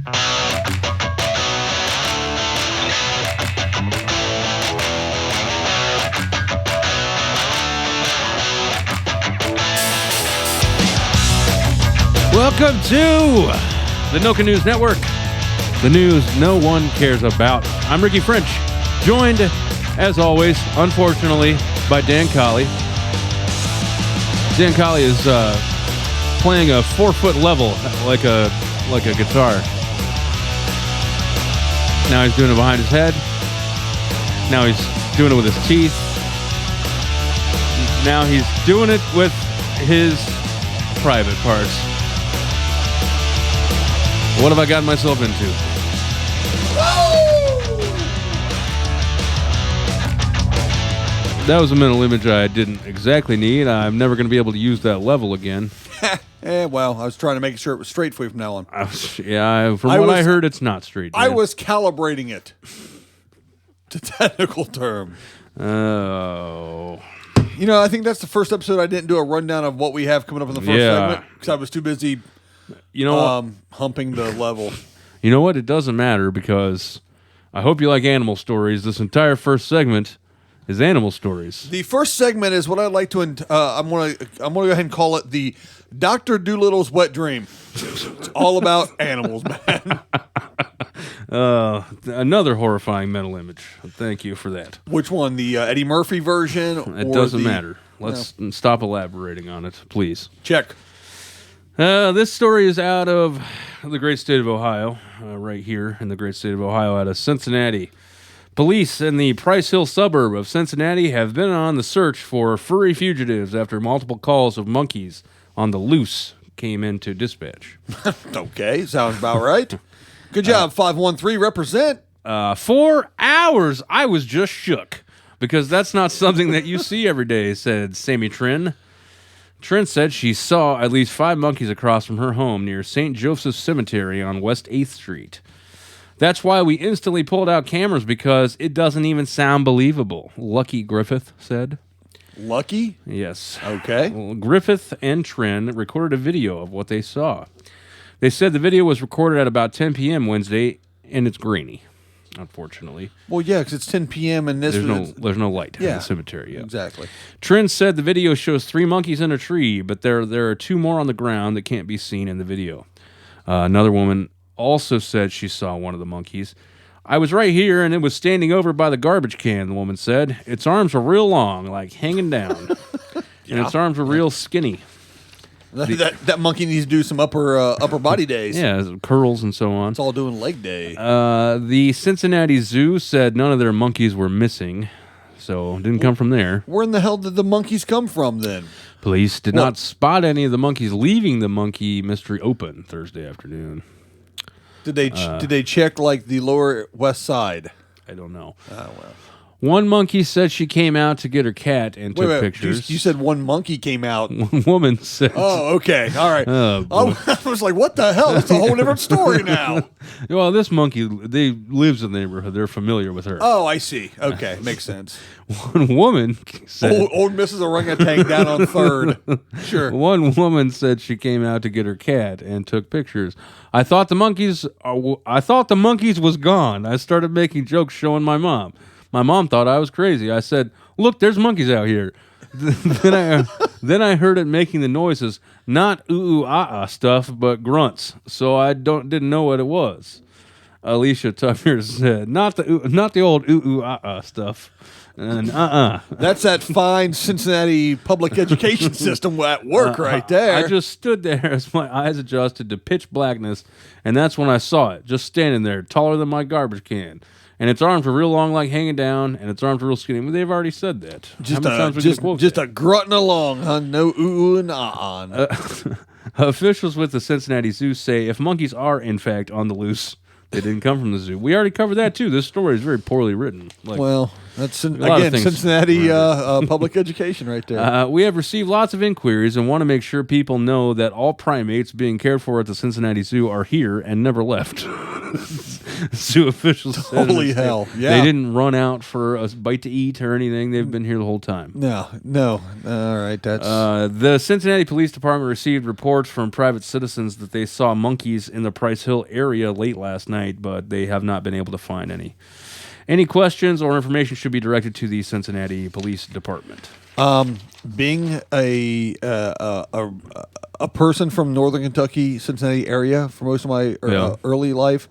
Welcome to the Noka News Network, the news no one cares about. I'm Ricky French, joined, as always, unfortunately, by Dan Colley. Dan Colley is playing a 4-foot level like a guitar. Now he's doing it behind his head. Now he's doing it with his teeth. Now he's doing it with his private parts. What have I gotten myself into? That was a mental image I didn't exactly need. I'm never going to be able to use that level again. Well, I was trying to make sure it was straight for you from now on. I heard, it's not straight. Man. I was calibrating it. To technical term. Oh. You know, I think that's the first episode I didn't do a rundown of what we have coming up in the first segment because I was too busy humping the level. You know what? It doesn't matter because I hope you like animal stories. This entire first segment is animal stories. The first segment is what I'd like to. I'm gonna go ahead and call it the Dr. Doolittle's Wet Dream. It's all about animals, man. Another horrifying mental image. Thank you for that. Which one? The Eddie Murphy version? It doesn't matter. Let's stop elaborating on it, please. Check. This story is out of the great state of Ohio, right here in the great state of Ohio, out of Cincinnati. Police in the Price Hill suburb of Cincinnati have been on the search for furry fugitives after multiple calls of monkeys on the loose came into dispatch. Okay, sounds about right. Good job, 513, represent. 4 hours, I was just shook, because that's not something that you see every day, said Sammy Trin. Trin said she saw at least 5 monkeys across from her home near St. Joseph's Cemetery on West 8th Street. That's why we instantly pulled out cameras, because it doesn't even sound believable, Lucky Griffith said. Lucky? Yes. Okay. Well, Griffith and Trin recorded a video of what they saw. They said the video was recorded at about 10 p.m. Wednesday, and it's grainy, unfortunately. Well, yeah, because it's 10 p.m. and there's no light in the cemetery. Yeah. Exactly. Trin said the video shows 3 monkeys in a tree, but there are 2 more on the ground that can't be seen in the video. Another woman also said she saw one of the monkeys. I was right here, and it was standing over by the garbage can, the woman said. Its arms were real long, like hanging down, and its arms were real skinny. That monkey needs to do some upper body days. Yeah, curls and so on. It's all doing leg day. The Cincinnati Zoo said none of their monkeys were missing, so it didn't come from there. Where in the hell did the monkeys come from then? Police did not spot any of the monkeys leaving the monkey mystery open Thursday afternoon. Did they check like the lower west side? I don't know. Oh well. One monkey said she came out to get her cat and took pictures. You said one monkey came out. One woman said... Oh, okay. All right. I was like, what the hell? It's a whole different story now. Well, this monkey, they lives in the neighborhood. They're familiar with her. Oh, I see. Okay. Makes sense. One woman said... Old Mrs. Orangutan down on 3rd. Sure. One woman said she came out to get her cat and took pictures. I thought the monkeys was gone. I started making jokes showing my mom. My mom thought I was crazy. I said, look, there's monkeys out here. Then I heard it making the noises, not ooh-ooh-ah-ah stuff, but grunts. So I didn't know what it was. Alicia Tucker said, not the old ooh-ooh-ah-ah stuff. And That's that fine Cincinnati public education system at work right there. I just stood there as my eyes adjusted to pitch blackness, and that's when I saw it, just standing there, taller than my garbage can. And its arms were real long, like hanging down, and its arms were real skinny. Well, they've already said that. Just a grunting along, huh? No ooh and ah. Officials with the Cincinnati Zoo say if monkeys are in fact on the loose, They didn't come from the zoo. We already covered that too. This story is very poorly written. Well, that's lot of things. Cincinnati public education right there. We have received lots of inquiries and want to make sure people know that all primates being cared for at the Cincinnati Zoo are here and never left. Zoo officials said Holy hell! Yeah, they didn't run out for a bite to eat or anything. They've been here the whole time. No. All right, that's the Cincinnati Police Department received reports from private citizens that they saw monkeys in the Price Hill area late last night, but they have not been able to find any. Any questions or information should be directed to the Cincinnati Police Department. being a person from Northern Kentucky, Cincinnati area for most of my early life.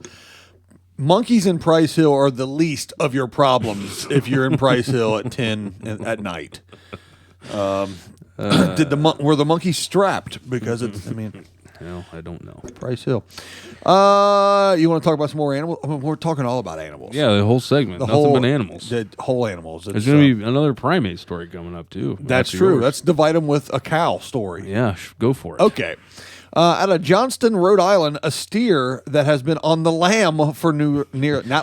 Monkeys in Price Hill are the least of your problems if you're in Price Hill at 10 at night. Were the monkeys strapped? Because it's, I mean, Hell, I don't know. Price Hill. You want to talk about some more animals? I mean, we're talking all about animals. Yeah, the whole segment. Nothing but animals. The whole animals. There's going to be another primate story coming up, too. That's true. Yours. Let's divide them with a cow story. Yeah, go for it. Okay. Out of Johnston, Rhode Island, a steer that has been on the lam for not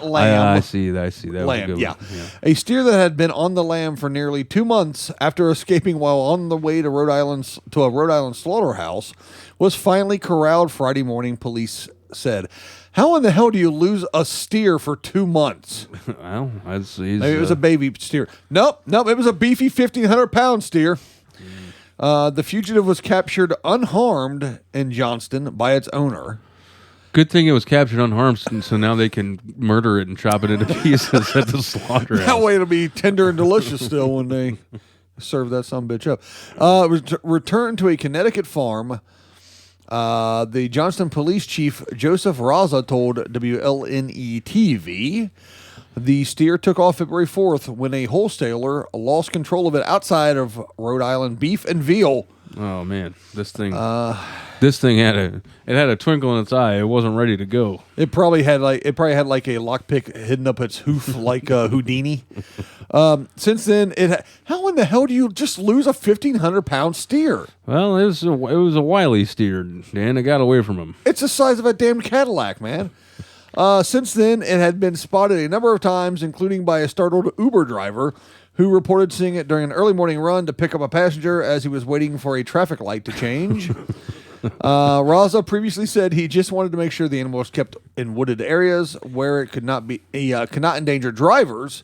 lamb. I see that. Lamb, was a good yeah. one. A steer that had been on the lam for nearly 2 months after escaping while on the way to a Rhode Island slaughterhouse was finally corralled Friday morning, police said. How in the hell do you lose a steer for 2 months? Well, Maybe it was a baby steer. Nope, it was a beefy 1,500-pound steer. The fugitive was captured unharmed in Johnston by its owner. Good thing it was captured unharmed, so now they can murder it and chop it into pieces at the slaughterhouse. That way it'll be tender and delicious still when they serve that sumbitch up. It was returned to a Connecticut farm. The Johnston Police Chief Joseph Raza told WLNE-TV the steer took off February 4th when a wholesaler lost control of it outside of Rhode Island beef and veal. Oh man, this thing had a twinkle in its eye. It wasn't ready to go. It probably had like a lockpick hidden up its hoof like Houdini. Since then, how in the hell do you just lose a 1,500-pound steer? Well, it was a wily steer, Dan. It got away from him. It's the size of a damn Cadillac, man. Since then, it had been spotted a number of times, including by a startled Uber driver who reported seeing it during an early morning run to pick up a passenger as he was waiting for a traffic light to change. Raza previously said he just wanted to make sure the animal was kept in wooded areas where it could not endanger drivers,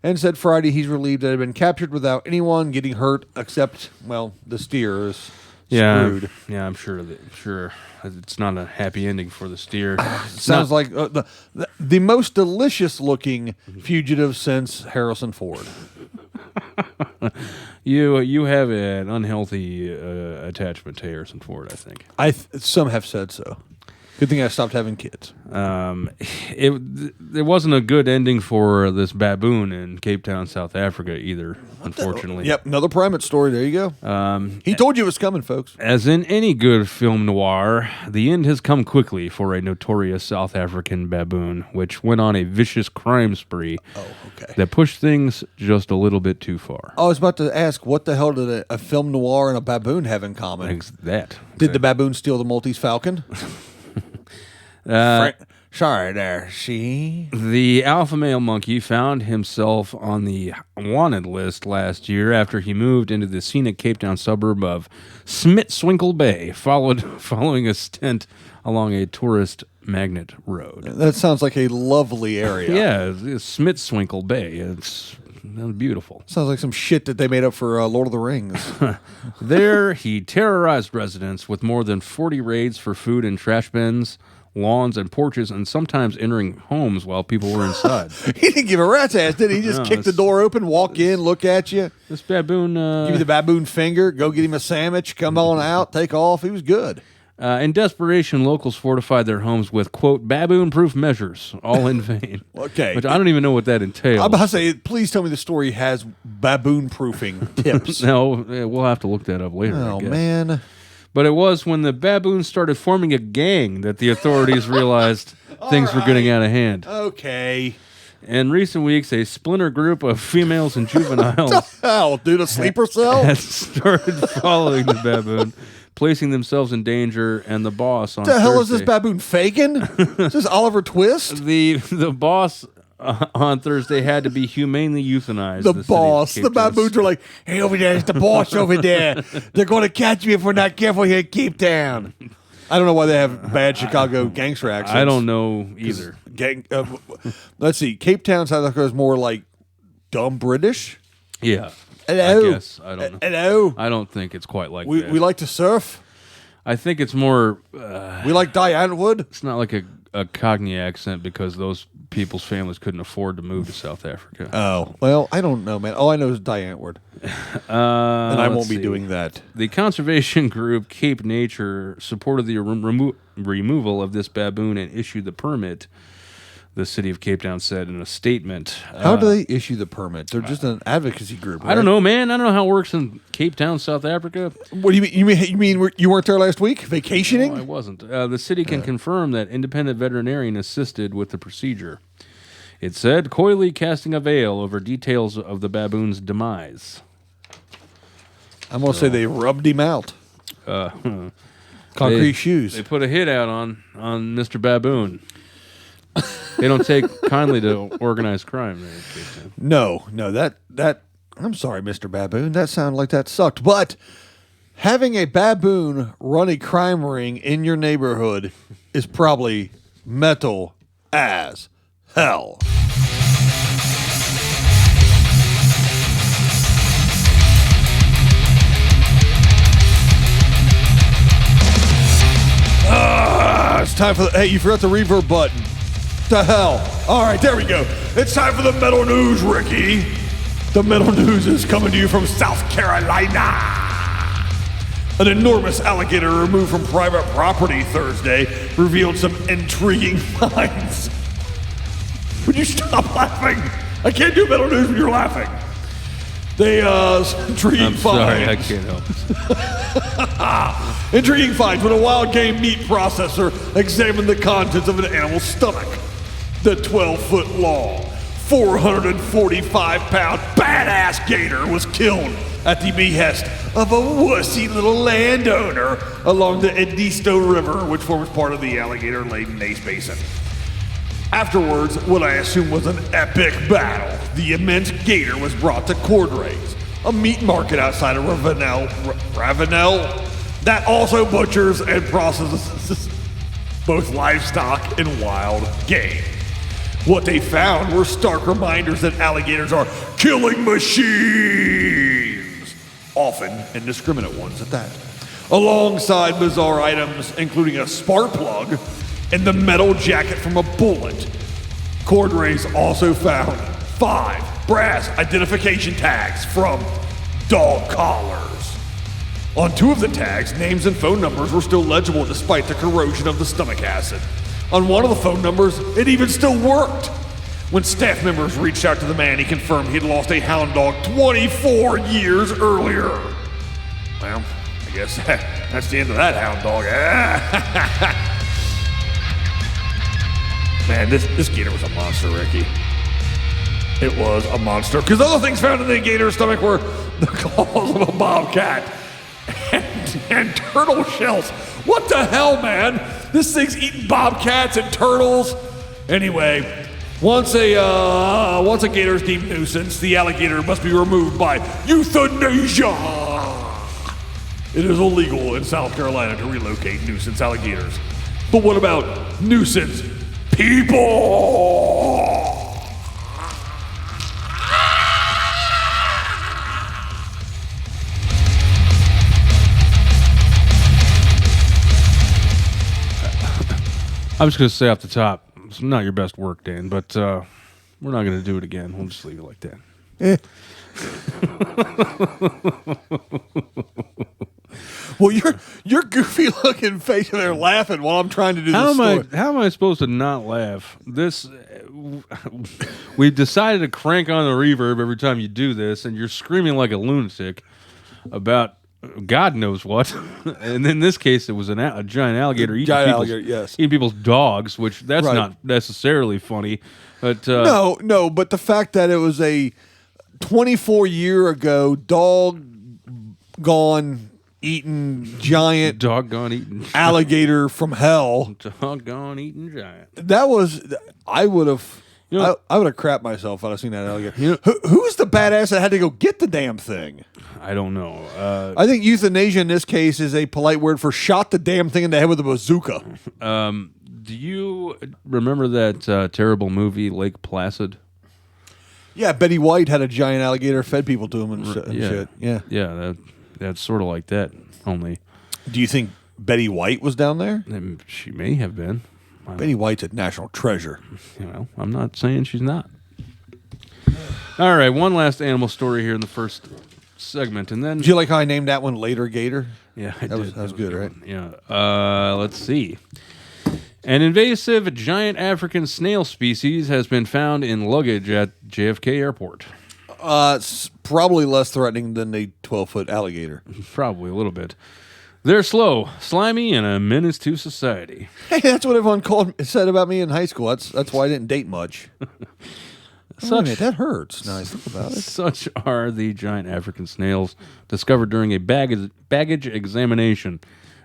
and said Friday he's relieved that it had been captured without anyone getting hurt except, well, the steer is screwed. Yeah, I'm sure it's not a happy ending for the steer. Sounds like the most delicious looking fugitive since Harrison Ford. You have an unhealthy attachment to Harrison Ford, I think. Some have said so. Good thing I stopped having kids. It wasn't a good ending for this baboon in Cape Town, South Africa either, unfortunately. Yep, another primate story. There you go. He told you it was coming, folks. As in any good film noir, the end has come quickly for a notorious South African baboon, which went on a vicious crime spree that pushed things just a little bit too far. I was about to ask, what the hell did a film noir and a baboon have in common? Did the baboon steal the Maltese Falcon? Sorry there, she. The alpha male monkey found himself on the wanted list last year after he moved into the scenic Cape Town suburb of Smitswinkle Bay, following a stint along a tourist magnet road. That sounds like a lovely area. Yeah, it's Smitswinkle Bay. It's beautiful. Sounds like some shit that they made up for Lord of the Rings. There, he terrorized residents with more than 40 raids for food and trash bins, lawns and porches, and sometimes entering homes while people were inside. He didn't give a rat's ass, did he? He just kicked the door open, walk in, look at you. This baboon... give you the baboon finger, go get him a sandwich, come on out, take off. He was good. In desperation, locals fortified their homes with, quote, baboon-proof measures, all in vain. Okay. Which I don't even know what that entails. I'm about to say, please tell me the story has baboon-proofing tips. No, we'll have to look that up later. Oh, man. But it was when the baboons started forming a gang that the authorities realized things were getting out of hand. Okay. In recent weeks, a splinter group of females and juveniles Hell, dude, a sleeper cell? has started following the baboon, placing themselves in danger, and the boss on What the hell is this Thursday- baboon, Fagin? Is this Oliver Twist? The boss on Thursday had to be humanely euthanized. The city of boss. Cape The Town. baboons are like, hey, over there, it's the boss over there. They're going to catch me if we're not careful here in Cape Town. I don't know why they have bad Chicago gangster accents. I don't know either. Let's see. Cape Town, South Africa is more like dumb British. Yeah. Hello. I guess. I don't know. Hello. I don't think it's quite like We that. like to surf. I think it's more. We like Diane Wood. It's not like a Cockney accent because those people's families couldn't afford to move to South Africa. Oh, well, I don't know, man. All I know is Diane Wood. And I won't be doing that. The conservation group Cape Nature supported the removal of this baboon and issued the permit, the city of Cape Town said in a statement. How do they issue the permit? They're just an advocacy group. Right? I don't know, man. I don't know how it works in Cape Town, South Africa. What do you mean? You mean you weren't there last week vacationing? No, I wasn't. The city can confirm that independent veterinarian assisted with the procedure. It said, coyly casting a veil over details of the baboon's demise. I'm gonna say they rubbed him out. Concrete They shoes. put a hit out on Mr. Baboon. They don't take kindly to organized crime there in Cape Town. No, that. I'm sorry, Mr. Baboon. That sounded like that sucked. But having a baboon run a crime ring in your neighborhood is probably metal as hell. It's time for the. Hey, you forgot the reverb button. The hell? All right, there we go. It's time for the metal news, Ricky. The metal news is coming to you from South Carolina. An enormous alligator removed from private property Thursday revealed some intriguing finds. Would you stop laughing? I can't do metal news when you're laughing. They intriguing I'm finds. sorry, I can't help it. Intriguing finds when a wild game meat processor examined the contents of an animal's stomach. The 12-foot long, 445-pound badass gator was killed at the behest of a wussy little landowner along the Edisto River, which forms part of the alligator-laden Nace Basin. Afterwards, what I assume was an epic battle, the immense gator was brought to Cordray's, a meat market outside of Ravenel that also butchers and processes both livestock and wild game. What they found were stark reminders that alligators are killing machines, often indiscriminate ones at that. Alongside bizarre items, including a spark plug and the metal jacket from a bullet, Cordray's also found 5 brass identification tags from dog collars. On 2 of the tags, names and phone numbers were still legible despite the corrosion of the stomach acid. On one of the phone numbers, it even still worked. When staff members reached out to the man, he confirmed he'd lost a hound dog 24 years earlier. Well, I guess that's the end of that hound dog. Man, this gator was a monster, Ricky. It was a monster. Because other things found in the gator's stomach were the claws of a bobcat and turtle shells. What the hell, man? This thing's eating bobcats and turtles. Anyway, once a gator is deemed nuisance, the alligator must be removed by euthanasia. It is illegal in South Carolina to relocate nuisance alligators. But what about nuisance people? I'm just going to say off the top, it's not your best work, Dan, but we're not going to do it again. We'll just leave it like that. Well, your goofy looking face there laughing while I'm trying to do this story. How am I supposed to not laugh? We decided to crank on the reverb every time you do this, and you're screaming like a lunatic about God knows what. And in this case, it was a giant alligator Giant eating people's dogs, which that's Right. not necessarily funny. But No, but the fact that it was a 24-year ago dog gone eating giant doggone eating alligator from hell. doggone eating giant. That was I would have. You know- I would have crapped myself if I'd seen that alligator. Who's the badass that had to go get the damn thing? I don't know. I think euthanasia in this case is a polite word for shot the damn thing in the head with a bazooka. Do you remember that terrible movie Lake Placid? Yeah, Betty White had a giant alligator, fed people to him and shit. Yeah. Yeah, that's sort of like that. Only Do you think Betty White was down there? she may have been. Betty White's a national treasure. I'm not saying she's not. All right, one last animal story here in the first segment, and then Did you like how I named that one Later Gator? yeah, That was good, right? Yeah. Let's see. An invasive giant African snail species has been found in luggage at JFK Airport. It's probably less threatening than a 12-foot alligator. Probably a little bit. They're slow, slimy, and a menace to society. Hey, that's what everyone said about me in high school. That's why I didn't date much. That hurts. Now I think about it. Such are the giant African snails discovered during a baggage examination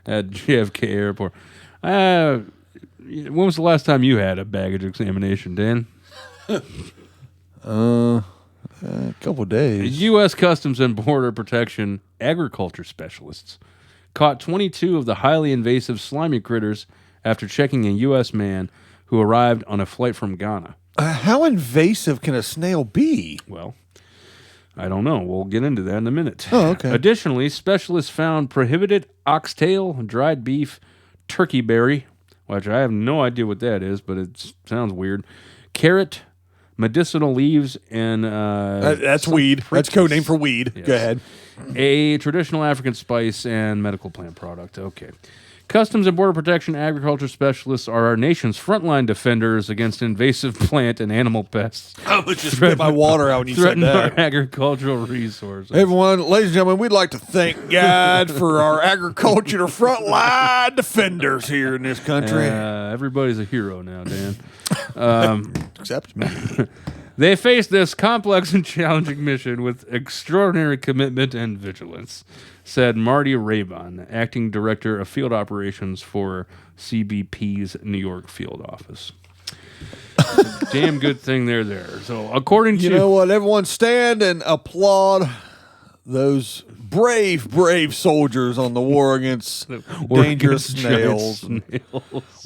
at JFK Airport. When was the last time you had a baggage examination, Dan? A couple days. U.S. Customs and Border Protection agriculture specialists caught 22 of the highly invasive slimy critters after checking a U.S. man who arrived on a flight from Ghana. How invasive can a snail be? Well, I don't know. We'll get into that in a minute. Oh, okay. Additionally, specialists found prohibited oxtail, dried beef, turkey berry, which I have no idea what that is, but it sounds weird, carrot, medicinal leaves, and That's weed. That's code name for weed. Yes. Go ahead. A traditional African spice and medical plant product. Okay. Customs and Border Protection agriculture specialists are our nation's frontline defenders against invasive plant and animal pests. I was just spit my water out when you said Threaten our that. agricultural resources. Hey everyone, ladies and gentlemen, we'd like to thank God for our agriculture frontline defenders here in this country. Everybody's a hero now, Dan. Except me. They face this complex and challenging mission with extraordinary commitment and vigilance, said Marty Raybon, acting director of field operations for CBP's New York field office. Damn good thing they're there. So, according to You know what? Everyone stand and applaud those brave soldiers on the war against dangerous snails, and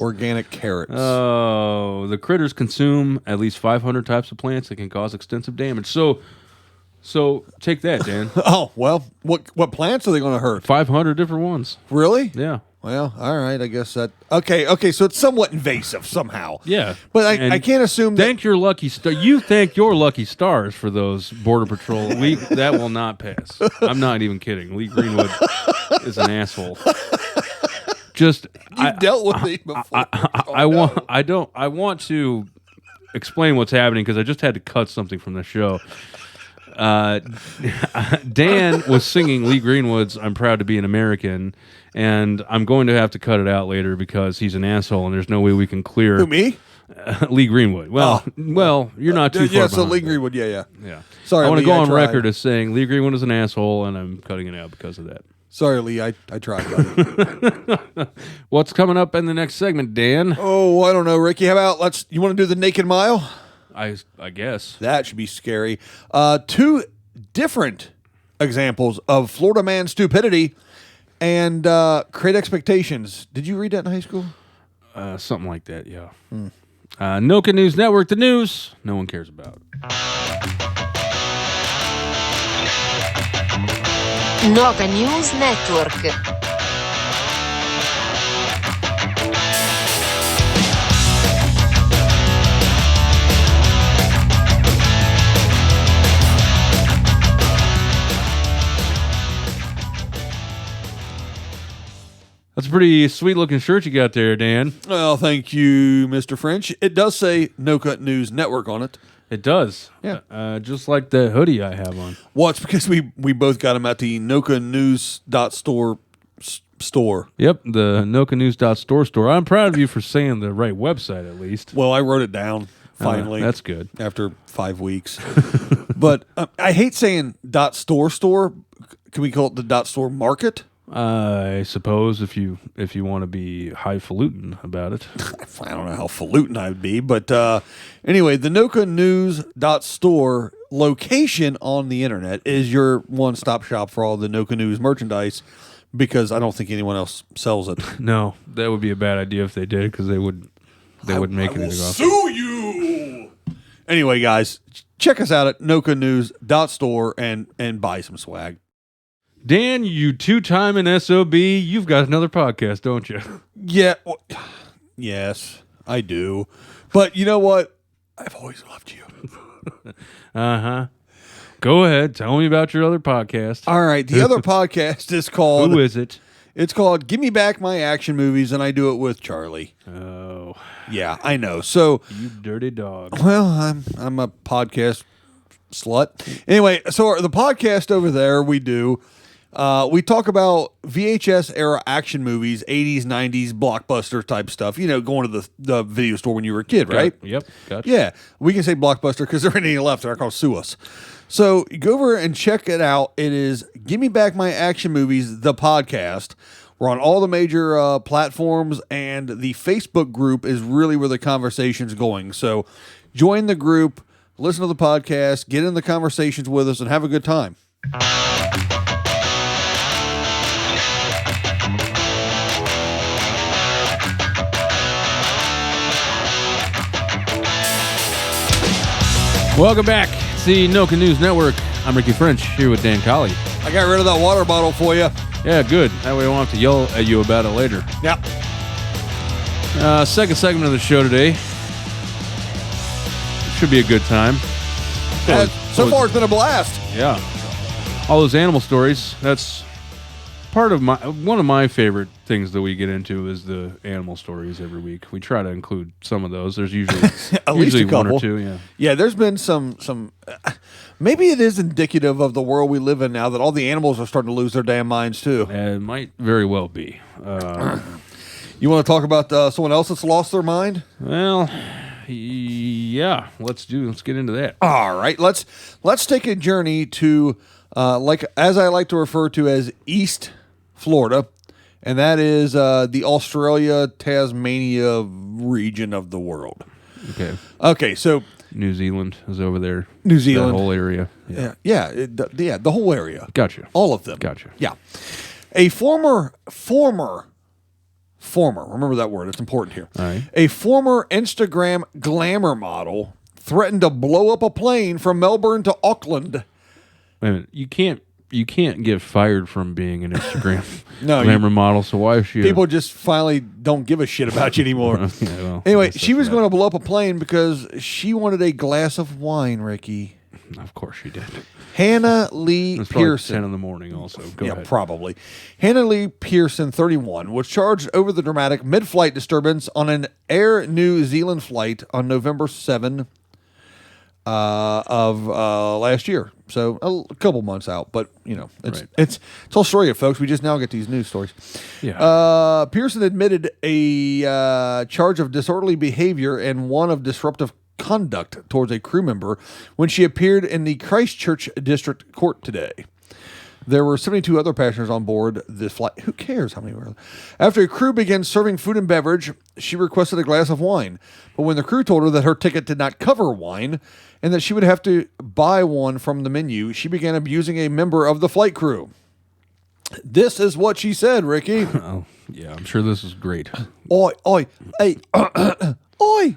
organic carrots. Oh, the critters consume at least 500 types of plants that can cause extensive damage. So take that, Dan. Oh, well, what plants are they going to hurt? 500 different ones. Really? Yeah. Well, all right. I guess that. Okay. So it's somewhat invasive somehow. Yeah. But And I can't assume that. Thank your lucky star. You thank your lucky stars for those Border Patrol. That will not pass. I'm not even kidding. Lee Greenwood is an asshole. Just You've dealt with it before. I want to explain what's happening because I just had to cut something from the show. Dan was singing Lee Greenwood's "I'm Proud to Be an American," and I'm going to have to cut it out later because he's an asshole, and there's no way we can clear Who, me? Lee Greenwood. Well, you're not too far. Yeah, so behind. Lee Greenwood. Yeah. Yeah. Sorry, I want to Lee, go I on tried. record as saying Lee Greenwood is an asshole, and I'm cutting it out because of that. Sorry, Lee. I tried. Buddy. What's coming up in the next segment, Dan? Oh, I don't know, Ricky. How about you want to do the Naked Mile? I guess. That should be scary. Two different examples of Florida man stupidity and create expectations. Did you read that in high school? Something like that, yeah. Noka News Network, the news no one cares about. Noka News Network. That's a pretty sweet looking shirt you got there, Dan. Well, thank you, Mr. French. It does say No Cut News Network on it. It does. Yeah. Just like the hoodie I have on. Well, it's because we both got them at the nocanews.store store. Yep, the nocanews.store. I'm proud of you for saying the right website at least. Well, I wrote it down finally. That's good. After 5 weeks. But I hate saying .store. Can we call it the .store market? I suppose if you want to be highfalutin about it. I don't know how falutin I would be, but anyway, the nocanews.store location on the internet is your one-stop shop for all the Noca News merchandise, because I don't think anyone else sells it. No, that would be a bad idea if they did, because they wouldn't make anything off. Sue you. Anyway, guys, check us out at nocanews.store and buy some swag. Dan, you two-timing SOB, you've got another podcast, don't you? Yeah. Well, yes, I do. But you know what? I've always loved you. Uh-huh. Go ahead. Tell me about your other podcast. All right. The other podcast is called... Who is it? It's called Give Me Back My Action Movies, and I do it with Charlie. Oh. Yeah, I know. So... You dirty dog. Well, I'm a podcast slut. Anyway, so the podcast over there we do... we talk about VHS era action movies, 80s, 90s, blockbuster type stuff. You know, going to the video store when you were a kid, right? Yep. Gotcha. Yeah. We can say blockbuster because there ain't any left. They're going to sue us. So go over and check it out. It is Give Me Back My Action Movies, the podcast. We're on all the major platforms, and the Facebook group is really where the conversation's going. So join the group, listen to the podcast, get in the conversations with us, and have a good time. Welcome back. It's the Noca News Network. I'm Ricky French, here with Dan Colley. I got rid of that water bottle for you. Yeah, good. That way I won't have to yell at you about it later. Yeah. Second segment of the show today. Should be a good time. So far, it's been a blast. Yeah. All those animal stories. That's part of one of my favorite things that we get into is the animal stories every week. We try to include some of those. There's usually at least a couple. One or two. Yeah. Yeah. There's been some. Maybe it is indicative of the world we live in now that all the animals are starting to lose their damn minds too. It might very well be. You want to talk about someone else that's lost their mind? Well, yeah. Let's get into that. All right. Let's take a journey to as I like to refer to as East Florida, and that is the Australia-Tasmania region region of the world. Okay, so New Zealand is over there. New Zealand. That whole area. Yeah, the whole area. Gotcha. All of them. Gotcha. Yeah. A former, remember that word, it's important here. All right. A former Instagram glamour model threatened to blow up a plane from Melbourne to Auckland. Wait a minute. You can't get fired from being an Instagram No, glamour model, so why is she... People just finally don't give a shit about you anymore. Yeah, well, anyway, she was going to blow up a plane because she wanted a glass of wine, Ricky. Of course she did. Hannah Lee It's probably Pearson. 10 in the morning also. Go ahead. Probably. Hannah Lee Pearson, 31, was charged over the dramatic mid-flight disturbance on an Air New Zealand flight on November 7 of last year. So a couple months out, but you know, it's Australia, folks. We just now get these news stories. Yeah. Pearson admitted a charge of disorderly behavior and one of disruptive conduct towards a crew member when she appeared in the Christchurch District Court today. There were 72 other passengers on board this flight. Who cares how many were? After a crew began serving food and beverage, she requested a glass of wine. But when the crew told her that her ticket did not cover wine and that she would have to buy one from the menu, she began abusing a member of the flight crew. This is what she said, Ricky. Oh, yeah, I'm sure this is great. Oi, hey, oi.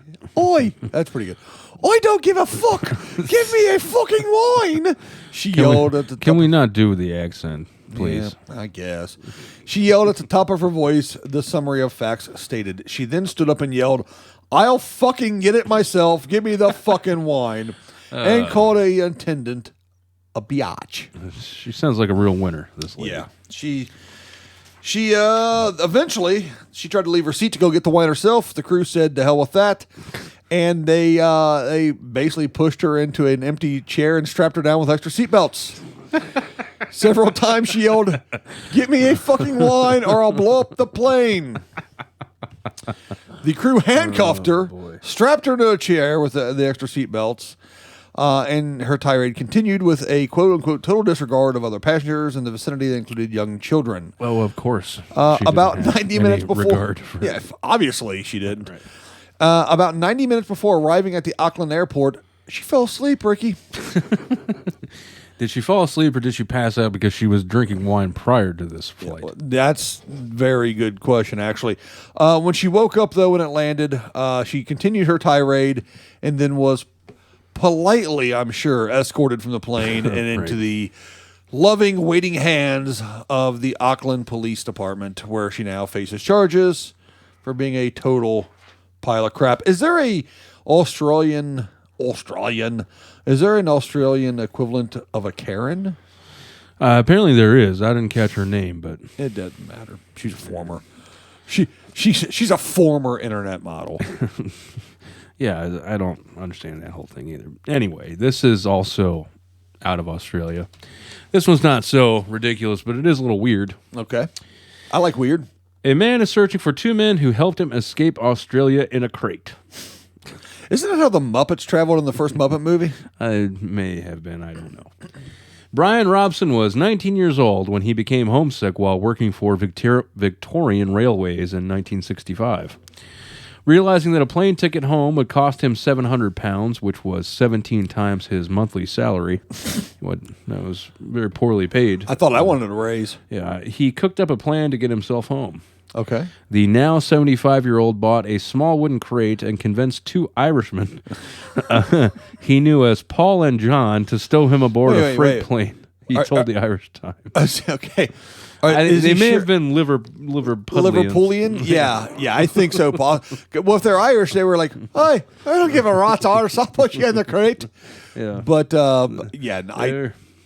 That's pretty good. I don't give a fuck. Give me a fucking wine. She yelled at the top. Can we not do the accent, please? Yeah, I guess. She yelled at the top of her voice. The summary of facts stated. She then stood up and yelled, "I'll fucking get it myself. Give me the fucking wine." And called a attendant a biatch. She sounds like a real winner, this lady. Yeah. She She eventually she tried to leave her seat to go get the wine herself. The crew said to hell with that, and they basically pushed her into an empty chair and strapped her down with extra seatbelts. Several times she yelled, "Get me a fucking wine or I'll blow up the plane." The crew handcuffed her, strapped her to a chair with the extra seatbelts, and her tirade continued with a quote-unquote total disregard of other passengers in the vicinity that included young children. Well, of course. About 90 minutes before... Yeah, obviously she didn't. Right. About 90 minutes before arriving at the Auckland airport, she fell asleep, Ricky. Did she fall asleep or did she pass out because she was drinking wine prior to this flight? Yeah, well, that's a very good question, actually. When she woke up, though, when it landed, she continued her tirade and then was politely, I'm sure, escorted from the plane and into the loving, waiting hands of the Auckland Police Department, where she now faces charges for being a total pile of crap. Is there a Australian... Is there an Australian equivalent of a Karen? Apparently there is. I didn't catch her name, but it doesn't matter. She's a former. She's a former internet model. Yeah, I don't understand that whole thing either. Anyway, this is also out of Australia. This one's not so ridiculous, but it is a little weird. Okay. I like weird. A man is searching for two men who helped him escape Australia in a crate. Isn't that how the Muppets traveled in the first Muppet movie? It may have been. I don't know. Brian Robson was 19 years old when he became homesick while working for Victorian Railways in 1965. Realizing that a plane ticket home would cost him £700, which was 17 times his monthly salary, that was very poorly paid. I thought I wanted a raise. Yeah, he cooked up a plan to get himself home. Okay. The now 75-year-old bought a small wooden crate and convinced two Irishmen he knew as Paul and John to stow him aboard a freight plane. He told the Irish Times. Okay. They may have been Liverpudlians. Yeah, I think so, Paul. Well, if they're Irish, they were like, "Hey, I don't give a rat's arse. I'll put you in the crate." Yeah. But, it's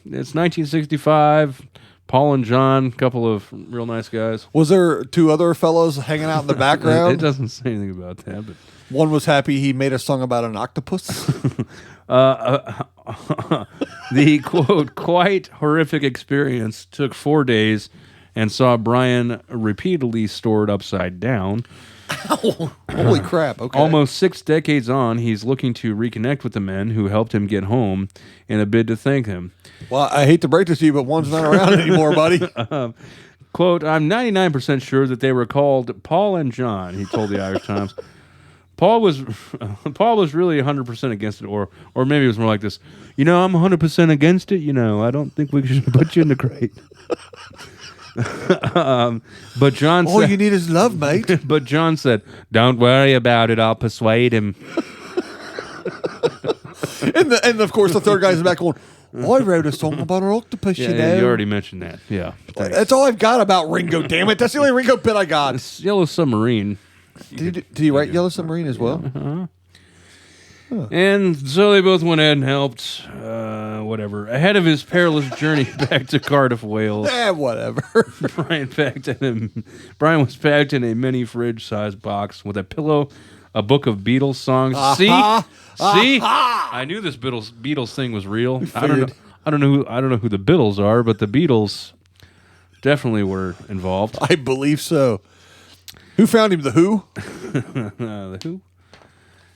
1965. Paul and John, a couple of real nice guys. Was there two other fellows hanging out in the background? It doesn't say anything about that. But one was happy he made a song about an octopus. The, quote, quite horrific experience took 4 days and saw Brian repeatedly stored upside down. Ow. Holy crap. Okay. Almost 6 decades on, he's looking to reconnect with the men who helped him get home in a bid to thank him. Well, I hate to break this to you, but one's not around anymore, buddy. Quote, I'm 99% sure that they were called Paul and John, he told the Irish Times. Paul was really 100% against it, or maybe it was more like this. I'm 100% against it. I don't think we should put you in the crate. But John said, all you need is love, mate. But John said, don't worry about it. I'll persuade him. and of course, the third guy's in the back going, I wrote a song about an octopus, you already mentioned that. Yeah. Thanks. That's all I've got about Ringo, damn it. That's the only Ringo bit I got. It's Yellow Submarine. Did he write Yellow Submarine as well? Uh-huh. Huh. And so they both went ahead and helped, whatever. Ahead of his perilous journey back to Cardiff, Wales. Whatever. Brian was packed in a mini fridge-sized box with a pillow, a book of Beatles songs. See? I knew this Beatles thing was real. I don't know who the Beatles are, but the Beatles definitely were involved. I believe so. Who found him? The Who? The Who?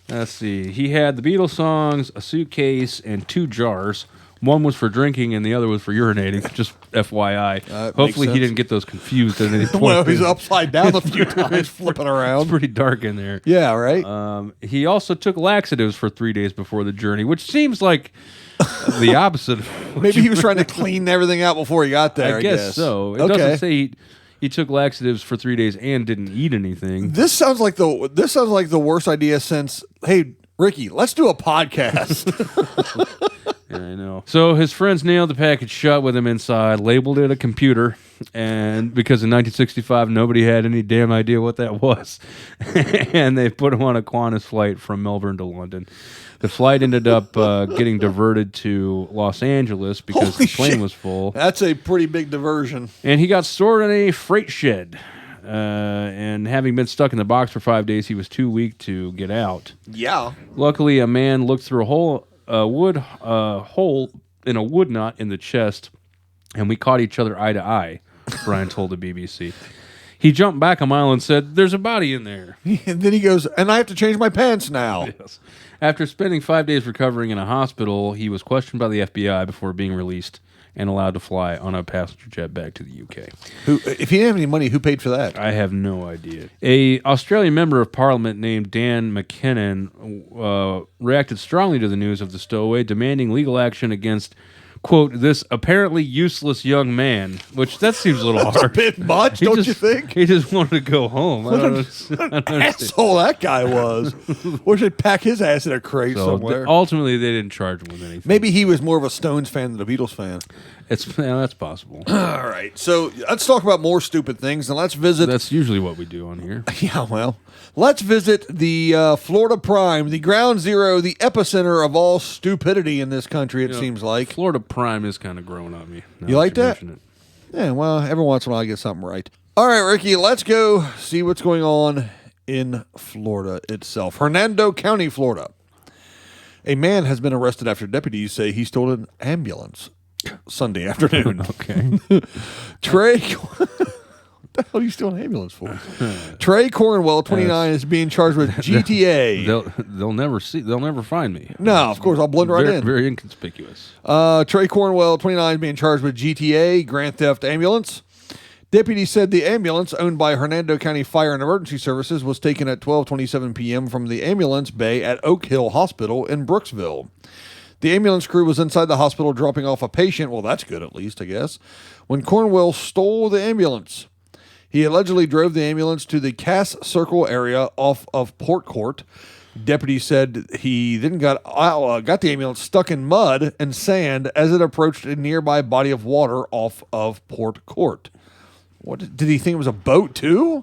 Let's see. He had the Beatles songs, a suitcase, and 2 jars. One was for drinking, and the other was for urinating. Just FYI. Hopefully, he didn't get those confused at any point. Well, he's upside down a few times, flipping around. It's pretty dark in there. Yeah, right. He also took laxatives for 3 days before the journey, which seems like the opposite. Maybe he was trying to clean everything out before he got there. I guess so. It doesn't say he took laxatives for 3 days and didn't eat anything. This sounds like the worst idea since, hey, Ricky, let's do a podcast. Yeah, I know. So his friends nailed the package shut with him inside, labeled it a computer, And because in 1965, nobody had any damn idea what that was. And they put him on a Qantas flight from Melbourne to London. The flight ended up getting diverted to Los Angeles because Holy the plane shit. was full. That's a pretty big diversion. And he got stored in a freight shed. And having been stuck in the box for 5 days, he was too weak to get out. Yeah. Luckily, a man looked through a hole in a wood knot in the chest, and we caught each other eye to eye, Brian told the BBC. He jumped back a mile and said, "There's a body in there." And then he goes, and I have to change my pants now. Yes. After spending 5 days recovering in a hospital, he was questioned by the FBI before being released and allowed to fly on a passenger jet back to the UK. If he didn't have any money, who paid for that? I have no idea. A Australian member of parliament named Dan McKinnon reacted strongly to the news of the stowaway, demanding legal action against, quote, this apparently useless young man, which that seems a little That's a hard. bit much, don't you think? He just wanted to go home. I don't understand. Asshole that guy was. Wish they'd pack his ass in a crate So somewhere. ultimately, they didn't charge him with anything. Maybe he was more of a Stones fan than a Beatles fan. That's possible. All right, so let's talk about more stupid things, and let's visit. That's usually what we do on here. Yeah, well, let's visit the Florida Prime, the ground zero, the epicenter of all stupidity in this country. It seems like. Florida Prime is kind of growing on me. now You like that? mention it. Yeah, well, every once in a while I get something right. All right, Ricky, let's go see what's going on in Florida itself. Hernando County, Florida. A man has been arrested after deputies say he stole an ambulance Sunday afternoon. Okay. Trey, what the hell are you stealing an ambulance for? Trey Cornwell, 29, is being charged with GTA. They'll never see. They'll never find me. No, of course, I'll blend right very, in. Very inconspicuous. Trey Cornwell, 29, is being charged with GTA, grand theft ambulance. Deputies said the ambulance, owned by Hernando County Fire and Emergency Services, was taken at 12:27 p.m. from the ambulance bay at Oak Hill Hospital in Brooksville. The ambulance crew was inside the hospital dropping off a patient. Well, that's good, at least, I guess. When Cornwell stole the ambulance, he allegedly drove the ambulance to the Cass Circle area off of Port Court. Deputies said he then got the ambulance stuck in mud and sand as it approached a nearby body of water off of Port Court. What did he think it was a boat too?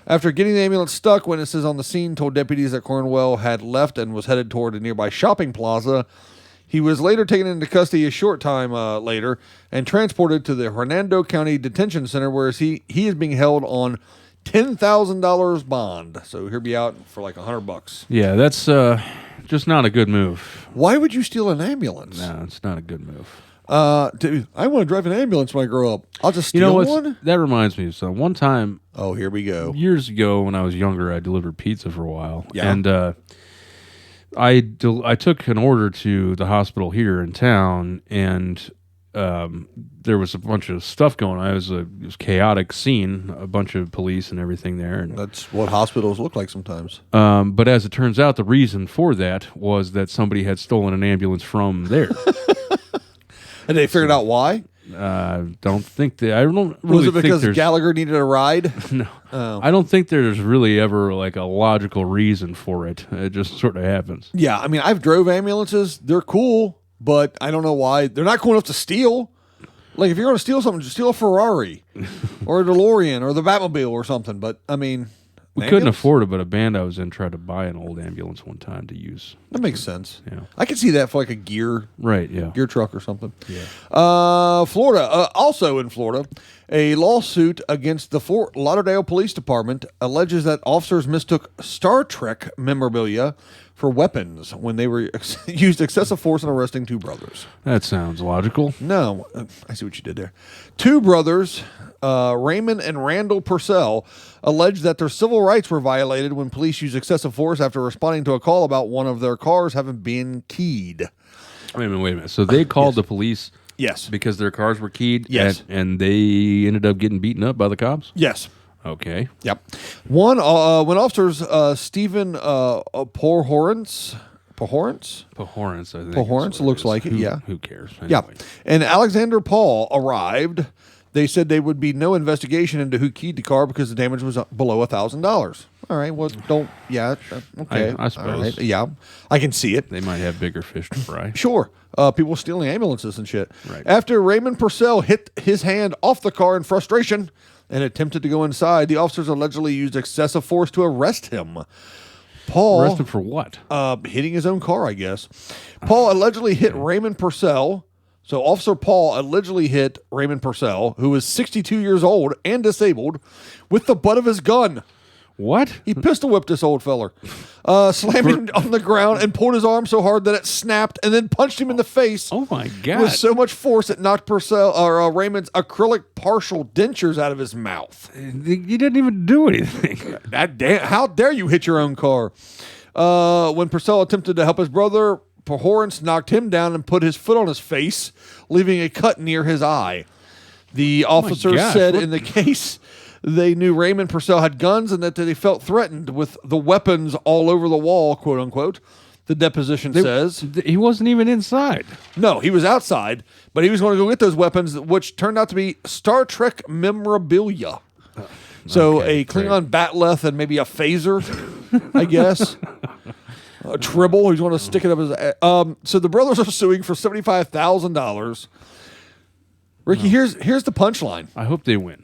After getting the ambulance stuck, witnesses on the scene told deputies that Cornwell had left and was headed toward a nearby shopping plaza. He was later taken into custody a short time later and transported to the Hernando County Detention Center, where he is being held on $10,000 bond. So he'll be out for like $100. Yeah, that's just not a good move. Why would you steal an ambulance? No, it's not a good move. Dude, I want to drive an ambulance when I grow up. I'll just steal one. That reminds me of something. One time, Oh, here we go. years ago when I was younger, I delivered pizza for a while. Yeah. And I took an order to the hospital here in town, and there was a bunch of stuff going on. It was a chaotic scene, a bunch of police and everything there. And, That's what hospitals look like sometimes. but as it turns out, the reason for that was that somebody had stolen an ambulance from there. And they figured out why? Don't think that. I don't really Was it think because there's. Gallagher needed a ride? No, Oh. I don't think there's really ever like a logical reason for it. It just sort of happens. Yeah, I mean, I've drove ambulances. They're cool, but I don't know why. They're not cool enough to steal. Like, if you're going to steal something, just steal a Ferrari or a DeLorean or the Batmobile or something. But, I mean, We couldn't afford it, but a band I was in tried to buy an old ambulance one time to use. That makes sense. Yeah. I could see that for like a gear Right, yeah. truck or something. Yeah. Florida, also in Florida, a lawsuit against the Fort Lauderdale Police Department alleges that officers mistook Star Trek memorabilia for weapons when they were used excessive force in arresting two brothers. That sounds logical. No, I see what you did there. Two brothers, Raymond and Randall Purcell, alleged that their civil rights were violated when police used excessive force after responding to a call about one of their cars having been keyed. Wait a minute. So they called the police Yes. because their cars were keyed? Yes. And they ended up getting beaten up by the cops? Yes. Okay. Yep. When officers Stephen Pohorence, Pohorence, I think. Pohorence, is what it looks is. like it, yeah. Who cares? Yeah. Anyway. And Alexander Paul arrived. They said there would be no investigation into who keyed the car because the damage was below $1,000. All right. Well, don't. Yeah. Okay. I suppose. All right. Yeah. I can see it. They might have bigger fish to fry. Sure. People stealing ambulances and shit. Right. After Raymond Purcell hit his hand off the car in frustration and attempted to go inside, the officers allegedly used excessive force to arrest him. Paul Arrested for what? hitting his own car, I guess. Paul allegedly hit Raymond Purcell. So Officer Paul allegedly hit Raymond Purcell, who was 62 years old and disabled, with the butt of his gun. What? He pistol whipped this old feller, slammed him on the ground and pulled his arm so hard that it snapped, and then punched him in the face. Oh my God! With so much force it knocked Purcell or Raymond's acrylic partial dentures out of his mouth. You didn't even do anything. How dare you hit your own car? When Purcell attempted to help his brother, Pahorance knocked him down and put his foot on his face, leaving a cut near his eye. The officer said in the case they knew Raymond Purcell had guns and that they felt threatened with the weapons all over the wall, quote unquote. The deposition says. He wasn't even inside. No, he was outside, but he was going to go get those weapons, which turned out to be Star Trek memorabilia. So a Klingon batleth and maybe a phaser, I guess. A tribble. He's going to stick it up his. So the brothers are suing for $75,000. Ricky, here's the punchline. I hope they win.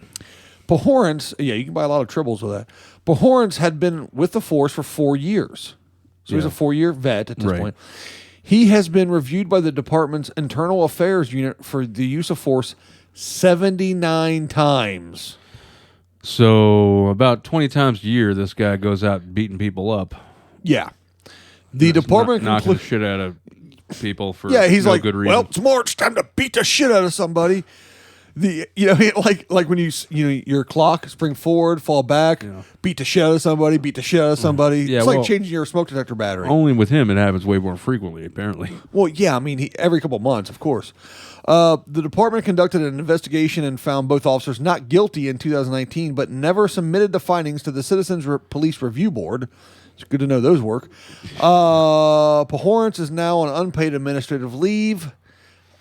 Pahorance, yeah, you can buy a lot of tribbles with that. Pahorance had been with the force for 4 years, so he's a 4-year vet at this point. He has been reviewed by the department's internal affairs unit for the use of force 79 times. So about 20 times a year, this guy goes out beating people up. Yeah. The department knocking the shit out of people for he's no like, good reason. well, it's March, time to beat the shit out of somebody. Like when your clock, spring forward, fall back, beat the shit out of somebody, beat the shit out of somebody. Yeah, it's like changing your smoke detector battery. Only with him, it happens way more frequently, apparently. Well, yeah, I mean, every couple months, of course. The department conducted an investigation and found both officers not guilty in 2019, but never submitted the findings to the Citizens Police Review Board. It's good to know those work. Pahorance is now on unpaid administrative leave,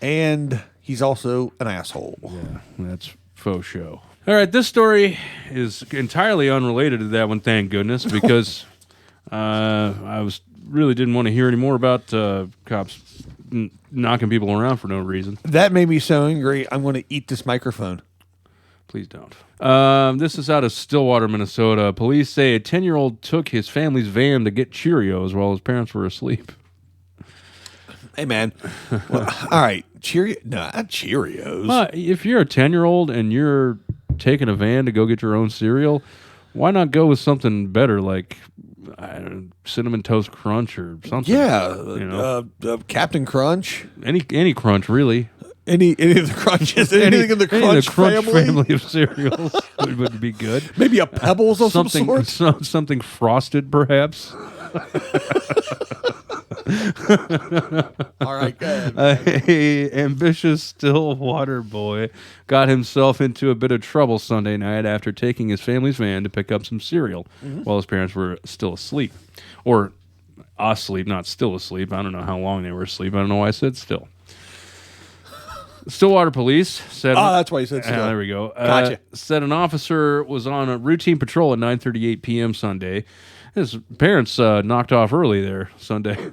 and he's also an asshole. Yeah, that's faux show. All right, this story is entirely unrelated to that one, thank goodness, because I really didn't want to hear any more about cops knocking people around for no reason. That made me so angry, I'm going to eat this microphone. Please don't. This is out of Stillwater, Minnesota. Police say a 10-year-old took his family's van to get Cheerios while his parents were asleep. Hey, man. Well, all right. No, not Cheerios. Well, if you're a 10-year-old and you're taking a van to go get your own cereal, why not go with something better like Cinnamon Toast Crunch or something? Yeah. Captain Crunch. Any Crunch, really. Any of the Crunches. Anything in the Crunch family of cereals would be good. Maybe a Pebbles of some sort? Something frosted, perhaps. All right, go ahead. A ambitious Stillwater boy got himself into a bit of trouble Sunday night after taking his family's van to pick up some cereal while his parents were still asleep. Or asleep, not still asleep. I don't know how long they were asleep. I don't know why I said still. Stillwater police said... Oh, that's why you said still. There we go. Gotcha. Said an officer was on a routine patrol at 9:38 p.m. Sunday. His parents knocked off early there Sunday.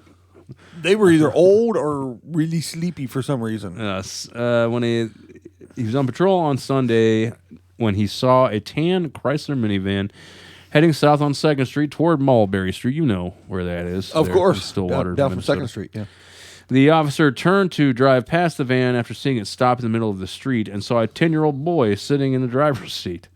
They were either old or really sleepy for some reason. When he was on patrol on Sunday when he saw a tan Chrysler minivan heading south on 2nd Street toward Mulberry Street. You know where that is. Of course. Stillwater. Down from 2nd Street, yeah. The officer turned to drive past the van after seeing it stop in the middle of the street and saw a 10-year-old boy sitting in the driver's seat.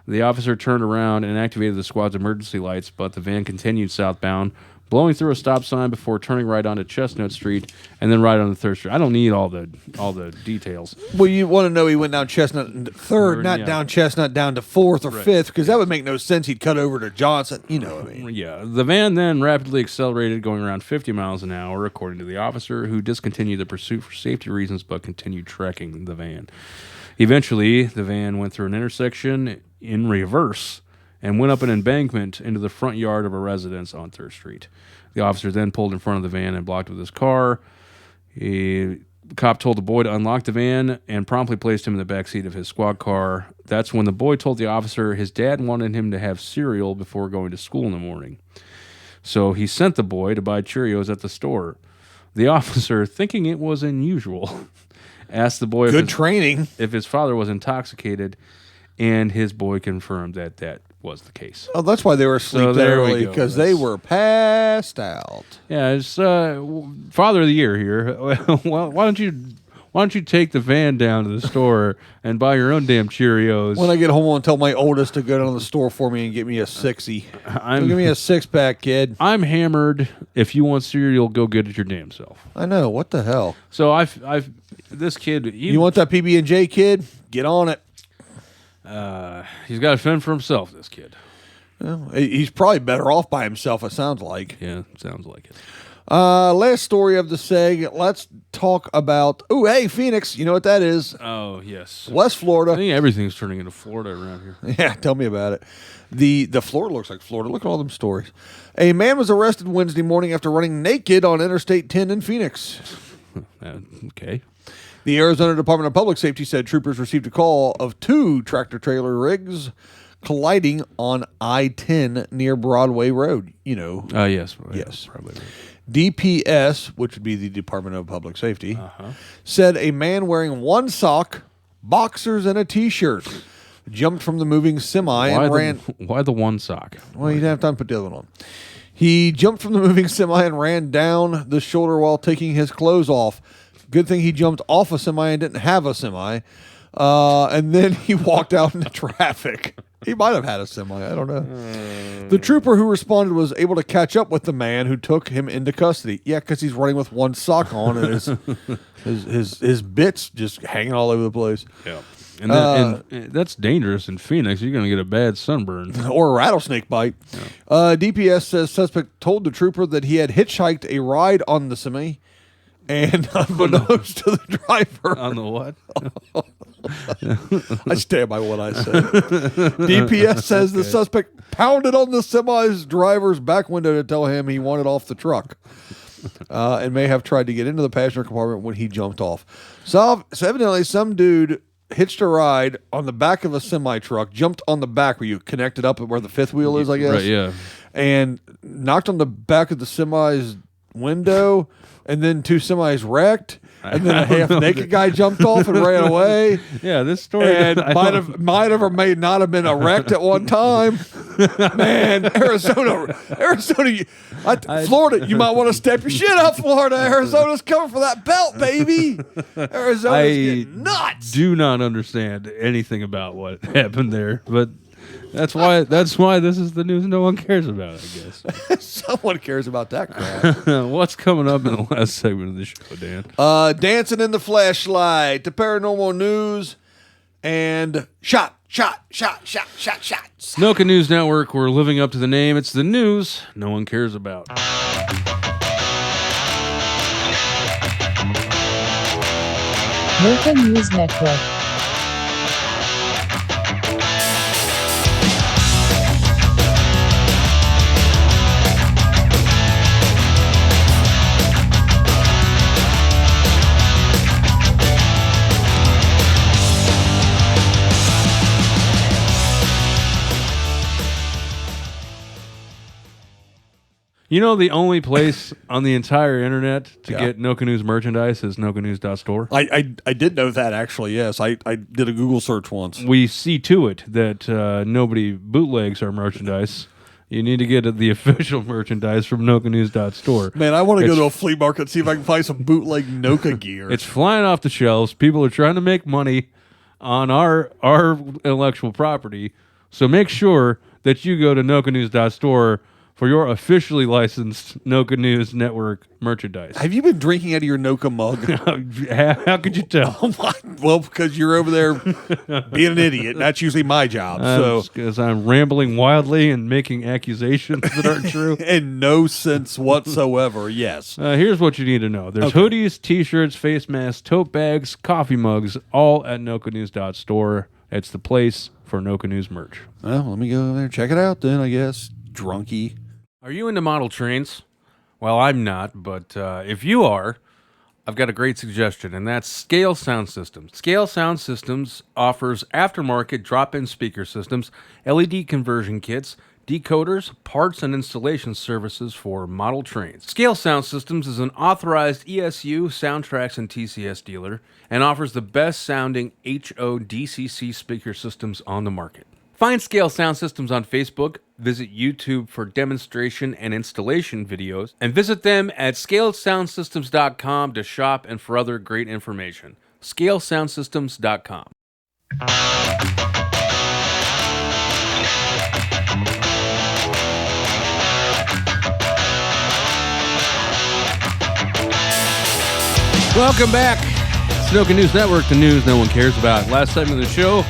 The officer turned around and activated the squad's emergency lights, but the van continued southbound, blowing through a stop sign before turning right onto Chestnut Street and then right onto 3rd Street. I don't need all the details. Well, you want to know he went down Chestnut and 3rd, not down Chestnut down to 4th or 5th, because that would make no sense. He'd cut over to Johnson. You know what I mean? Yeah. The van then rapidly accelerated, going around 50 miles an hour, according to the officer, who discontinued the pursuit for safety reasons but continued tracking the van. Eventually, the van went through an intersection in reverse and went up an embankment into the front yard of a residence on 3rd Street. The officer then pulled in front of the van and blocked with his car. He cop told the boy to unlock the van and promptly placed him in the backseat of his squad car. That's when the boy told the officer his dad wanted him to have cereal before going to school in the morning. So he sent the boy to buy Cheerios at the store. The officer, thinking it was unusual, asked the boy if his father was intoxicated, and his boy confirmed that was the case. Oh, that's why they were asleep that early, because they were passed out. Yeah, it's Father of the Year here. Well, why don't you take the van down to the store and buy your own damn Cheerios? When I get home, I'll tell my oldest to go down to the store for me and get me a 60. Give me a 6-pack, kid. I'm hammered. If you want cereal, go get it your damn self. I know. What the hell? So I've this kid. You want that PB&J, kid? Get on it. He's got to fend for himself, this kid. Well, he's probably better off by himself, it sounds like. Yeah, sounds like it. Last story of the seg. Let's talk about... Oh, hey, Phoenix. You know what that is? Oh, yes. West Florida. I think everything's turning into Florida around here. Yeah, tell me about it. The Florida looks like Florida. Look at all them stories. A man was arrested Wednesday morning after running naked on Interstate 10 in Phoenix. Okay. The Arizona Department of Public Safety said troopers received a call of 2 tractor-trailer rigs colliding on I-10 near Broadway Road. You know. Yes. Yes. Probably. DPS, which would be the Department of Public Safety, said a man wearing one sock, boxers, and a T-shirt jumped from the moving semi and ran... Why the one sock? Well, you didn't have time to put the other one on. He jumped from the moving semi and ran down the shoulder while taking his clothes off. Good thing he jumped off a semi and didn't have a semi. And then he walked out into traffic. He might have had a semi. I don't know. The trooper who responded was able to catch up with the man who took him into custody. Yeah, because he's running with one sock on and his bits just hanging all over the place. Yeah. And that's dangerous in Phoenix. You're going to get a bad sunburn. Or a rattlesnake bite. Yeah. DPS says suspect told the trooper that he had hitchhiked a ride on the semi. And unbeknownst to the driver. On the what? I stand by what I said. DPS says the suspect pounded on the semi's driver's back window to tell him he wanted off the truck. And may have tried to get into the passenger compartment when he jumped off. So evidently some dude hitched a ride on the back of a semi-truck, jumped on the back where you connected up where the fifth wheel is, I guess. Right, yeah. And knocked on the back of the semi's window, and then 2 semis wrecked, and then a half-naked guy jumped off and ran away. Yeah, this story... And might have or may not have been erect at one time. Man, Arizona, Florida, you might want to step your shit up, Florida. Arizona's coming for that belt, baby. Arizona's getting nuts. Do not understand anything about what happened there, but that's why this is the news no one cares about, I guess. Someone cares about that crap. What's coming up in the last segment of the show, Dan? Dancing in the Flashlight, the paranormal news, and shots. Noka News Network, we're living up to the name. It's the news no one cares about. Noka News Network. You know, the only place on the entire internet to get Noka News merchandise is nokanews.store. I did know that, actually, yes. I did a Google search once. We see to it that nobody bootlegs our merchandise. You need to get the official merchandise from nokanews.store. Man, I want to go to a flea market and see if I can find some bootleg Noka gear. It's flying off the shelves. People are trying to make money on our intellectual property. So make sure that you go to nokanews.store for your officially licensed Noka News Network merchandise. Have you been drinking out of your Noka mug? How could you tell? Well, because you're over there being an idiot. That's usually my job. Because I'm rambling wildly and making accusations that aren't true. In no sense whatsoever, yes. Here's what you need to know. There's hoodies, T-shirts, face masks, tote bags, coffee mugs, all at nokanews.store. It's the place for Noka News merch. Well, let me go over there and check it out then, I guess. Drunkie. Are you into model trains? Well, I'm not, but if you are, I've got a great suggestion, and that's Scale Sound Systems. Scale Sound Systems offers aftermarket drop-in speaker systems, LED conversion kits, decoders, parts, and installation services for model trains. Scale Sound Systems is an authorized ESU, Soundtracks, and TCS dealer and offers the best-sounding HODCC speaker systems on the market. Find Scale Sound Systems on Facebook, visit YouTube for demonstration and installation videos, and visit them at scalesoundsystems.com to shop and for other great information. scalesoundsystems.com. Welcome back. Snoken News Network, the news no one cares about. Last segment of the show.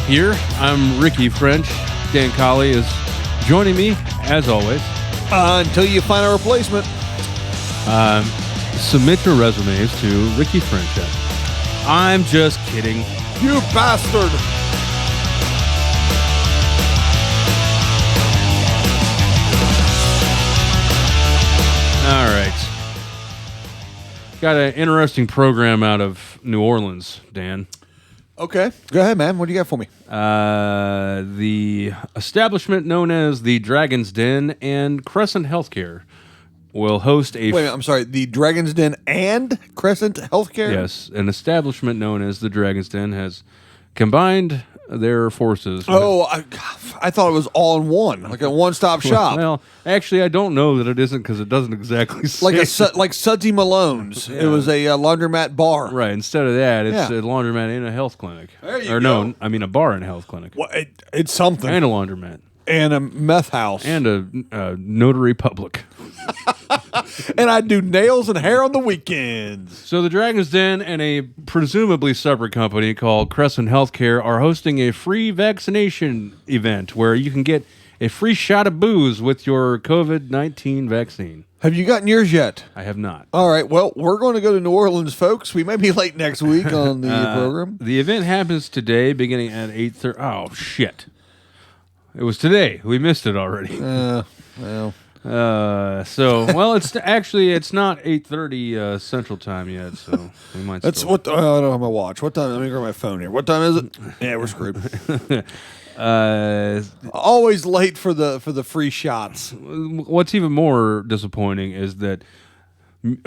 Here, I'm Ricky French. Dan Colley is joining me, as always. Until you find a replacement. Submit your resumes to Ricky French. I'm just kidding. You bastard! All right. Got an interesting program out of New Orleans, Dan. Okay. Go ahead, man. What do you got for me? The establishment known as the Dragon's Den and Crescent Healthcare will host a... Wait a minute, I'm sorry. The Dragon's Den and Crescent Healthcare? Yes, an establishment known as the Dragon's Den has combined their forces. Oh, I thought it was all in one, like a one-stop shop. Well, actually, I don't know that it isn't because it doesn't exactly say... like Sudsy Malone's. Yeah. It was a laundromat bar. Right. Instead of that, it's a laundromat in a health clinic. There you or go. No, I mean a bar in a health clinic. Well, it's something. And a laundromat. And a meth house. And a notary public. And I do nails and hair on the weekends. So the Dragon's Den and a presumably separate company called Crescent Healthcare are hosting a free vaccination event where you can get a free shot of booze with your COVID-19 vaccine. Have you gotten yours yet? I have not. All right. Well, we're going to go to New Orleans, folks. We may be late next week on the program. The event happens today beginning at 8:30. Oh, shit. It was today. We missed it already. Well... it's actually it's not 8:30 Central Time yet, so we might. That's what I don't have my watch. What time? Let me grab my phone here. What time is it? Yeah, we're screwed. Always late for the free shots. What's even more disappointing is that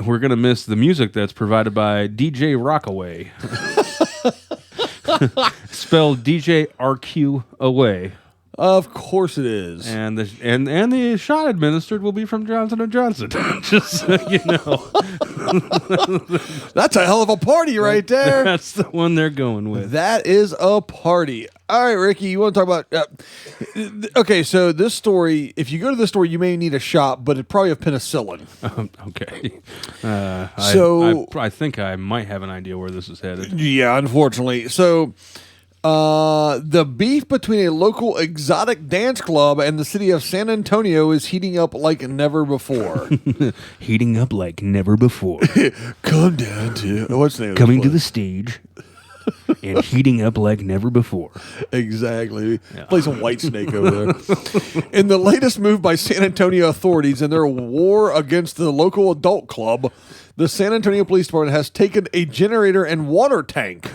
we're gonna miss the music that's provided by DJ Rockaway, spelled DJ RQ away. Of course it is. And the shot administered will be from Johnson & Johnson. Just so you know. That's a hell of a party right there. That's the one they're going with. That is a party. All right, Ricky, you want to talk about... okay, so this story, if you go to this store, you may need a shot, but it probably have penicillin. Okay. I think I might have an idea where this is headed. Yeah, unfortunately. So... the beef between a local exotic dance club and the city of San Antonio is heating up like never before. Heating up like never before. Come down to... What's the name Coming to the stage and heating up like never before. Exactly. Yeah. Play some White Snake over there. In the latest move by San Antonio authorities in their war against the local adult club, the San Antonio Police Department has taken a generator and water tank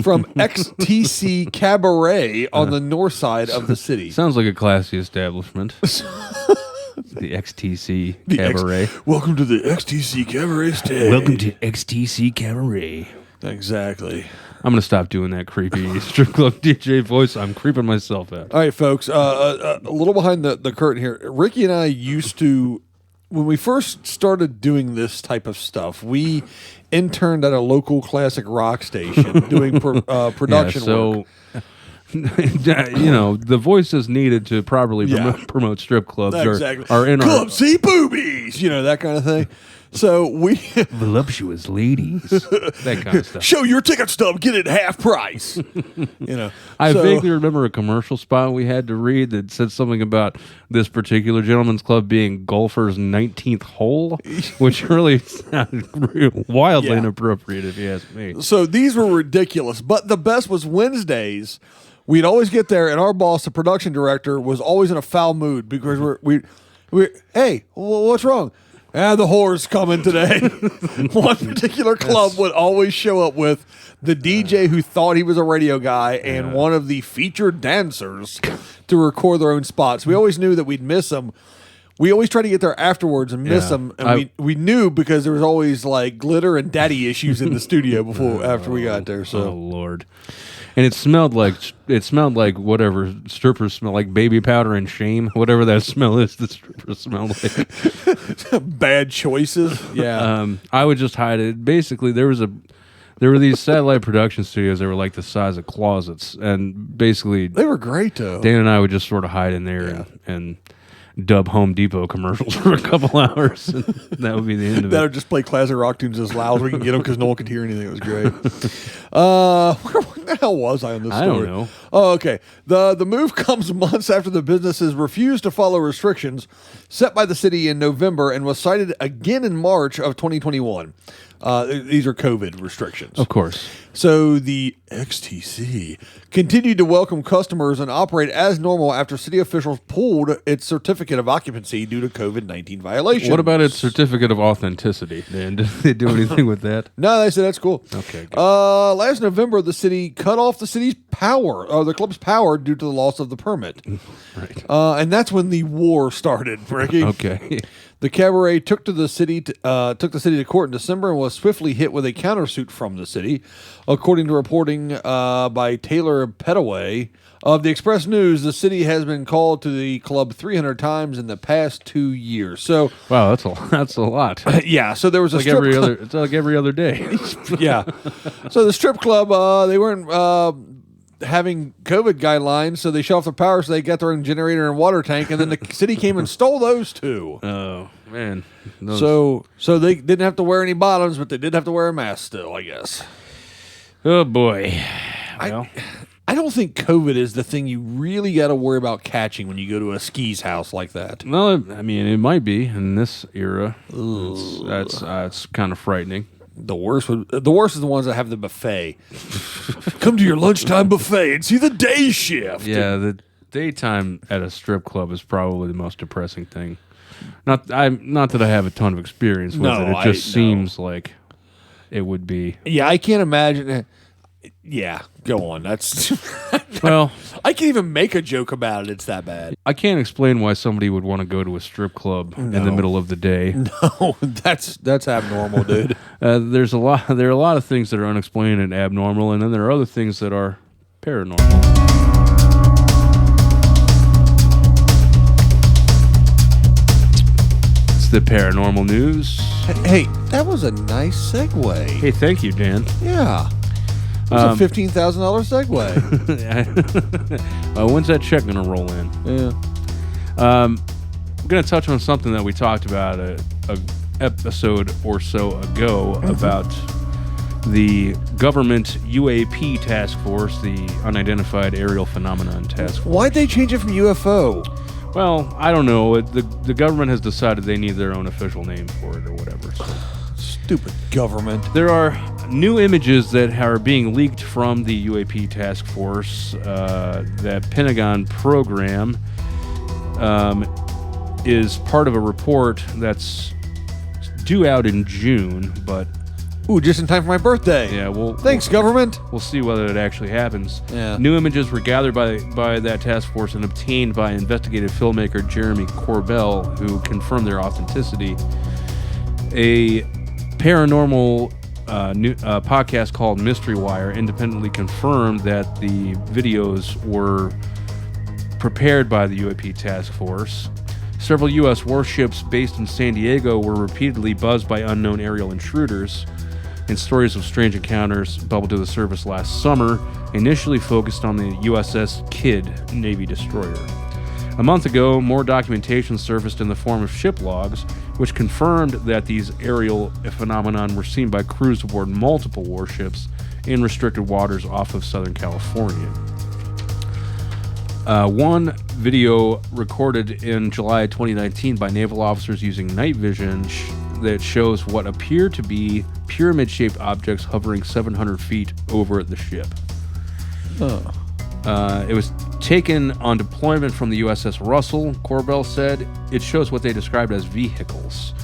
from XTC Cabaret on the north side of the city. Sounds like a classy establishment. The XTC Cabaret. Welcome to the XTC Cabaret stage. Welcome to XTC Cabaret. Exactly. I'm going to stop doing that creepy strip club DJ voice. I'm creeping myself out. All right, folks. A little behind the curtain here. Ricky and I used to... When we first started doing this type of stuff, we interned at a local classic rock station doing production work. You know, the voices needed to properly promote strip clubs are in Club C boobies, you know, that kind of thing. So we voluptuous ladies, that kind of stuff. Show your ticket stub, get it half price. You know, I vaguely remember a commercial spot we had to read that said something about this particular gentleman's club being golfer's 19th hole, which really sounded wildly inappropriate, if you ask me. So these were ridiculous, but the best was Wednesdays. We'd always get there, and our boss, the production director, was always in a foul mood because we hey, what's wrong? The whore's coming today. One particular club would always show up with the DJ who thought he was a radio guy and one of the featured dancers to record their own spots. We always knew that we'd miss them. We always try to get there afterwards and miss them. And we knew because there was always like glitter and daddy issues in the studio after we got there. So, oh Lord. And it smelled like whatever strippers smell, like baby powder and shame, whatever that smell is. The strippers smell like bad choices. Yeah, I would just hide it. Basically, there were these satellite production studios that were like the size of closets, and basically they were great though. Dan and I would just sort of hide in there and dub Home Depot commercials for a couple hours, and that would be the end of it. That would just play classic rock tunes as loud as we can get them because no one could hear anything. It was great. What the hell was I on this story? I don't know. Oh, okay. The move comes months after the businesses refused to follow restrictions set by the city in November and was cited again in March of 2021. These are COVID restrictions. Of course. So the XTC continued to welcome customers and operate as normal after city officials pulled its certificate of occupancy due to COVID-19 violations. What about its certificate of authenticity, Dan? Did they do anything with that? No, they said that's cool. Okay, good. Last November, the city cut off the city's power, or the club's power, due to the loss of the permit. Right. And that's when the war started, Ricky. Okay. The cabaret took the city to court in December and was swiftly hit with a countersuit from the city, according to reporting by Taylor Petaway of the Express News. The city has been called to the club 300 times in the past 2 years. So, wow, that's a lot. Yeah. So there was a It's like every other day. Yeah. So the strip club, they weren't having COVID guidelines, so they shut off the power, so they got their own generator and water tank, and then the city came and stole those two. Oh man! So they didn't have to wear any bottoms, but they did have to wear a mask still, I guess. Oh boy! Well, I don't think COVID is the thing you really got to worry about catching when you go to a ski's house like that. no, I mean it might be in this era. That's kind of frightening. The worst is the ones that have the buffet. Come to your lunchtime buffet and see the day shift. Yeah, the daytime at a strip club is probably the most depressing thing. Not that I have a ton of experience with it. It just seems like it would be. Yeah, I can't imagine. Yeah, go on. That's well. I can't even make a joke about it. It's that bad. I can't explain why somebody would want to go to a strip club in the middle of the day. No, that's abnormal, dude. There are a lot of things that are unexplained and abnormal, and then there are other things that are paranormal. It's the paranormal news. Hey, that was a nice segue. Hey, thank you, Dan. Yeah. It was a $15,000 segue. When's that check going to roll in? Yeah. I'm going to touch on something that we talked about a episode or so ago about the government UAP task force, the Unidentified Aerial Phenomenon Task Force. Why'd they change it from UFO? Well, I don't know. The government has decided they need their own official name for it or whatever. So. Stupid government. There are new images that are being leaked from the UAP task force. That Pentagon program is part of a report that's due out in June, but ooh, just in time for my birthday. yeah, Thanks, government. We'll see whether it actually happens. Yeah. New images were gathered by that task force and obtained by investigative filmmaker Jeremy Corbell, who confirmed their authenticity. A paranormal podcast called Mystery Wire independently confirmed that the videos were prepared by the UAP task force. Several U.S. warships based in San Diego were repeatedly buzzed by unknown aerial intruders, and stories of strange encounters bubbled to the surface last summer, initially focused on the USS Kidd Navy destroyer. A month ago, more documentation surfaced in the form of ship logs, which confirmed that these aerial phenomenon were seen by crews aboard multiple warships in restricted waters off of Southern California. One video recorded in July 2019 by naval officers using night vision that shows what appear to be pyramid-shaped objects hovering 700 feet over the ship. It was taken on deployment from the USS Russell. Corbell said it shows what they described as vehicles.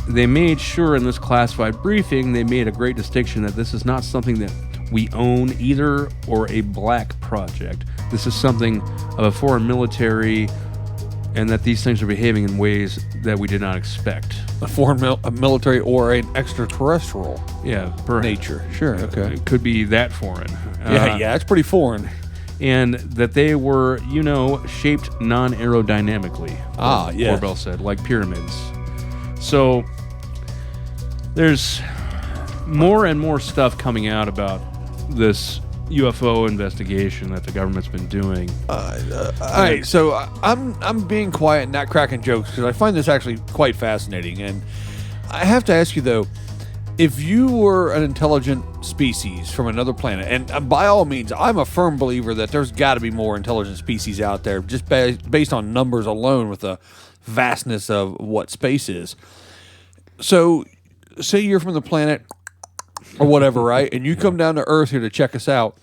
they made sure in this classified briefing, they made a great distinction that this is not something that we own either or a black project. This is something of a foreign military, and that these things are behaving in ways that we did not expect. A foreign military or an extraterrestrial nature. Sure, okay. It could be that foreign. Yeah, it's pretty foreign. And that they were, shaped non-aerodynamically. Yes. Corbell said, like pyramids. So there's more and more stuff coming out about this UFO investigation that the government's been doing. All right, so I'm being quiet and not cracking jokes because I find this actually quite fascinating. And I have to ask you though, if you were an intelligent species from another planet, and by all means, I'm a firm believer that there's got to be more intelligent species out there, just based on numbers alone, with the vastness of what space is. So, say you're from the planet or whatever, right? And you come down to Earth here to check us out,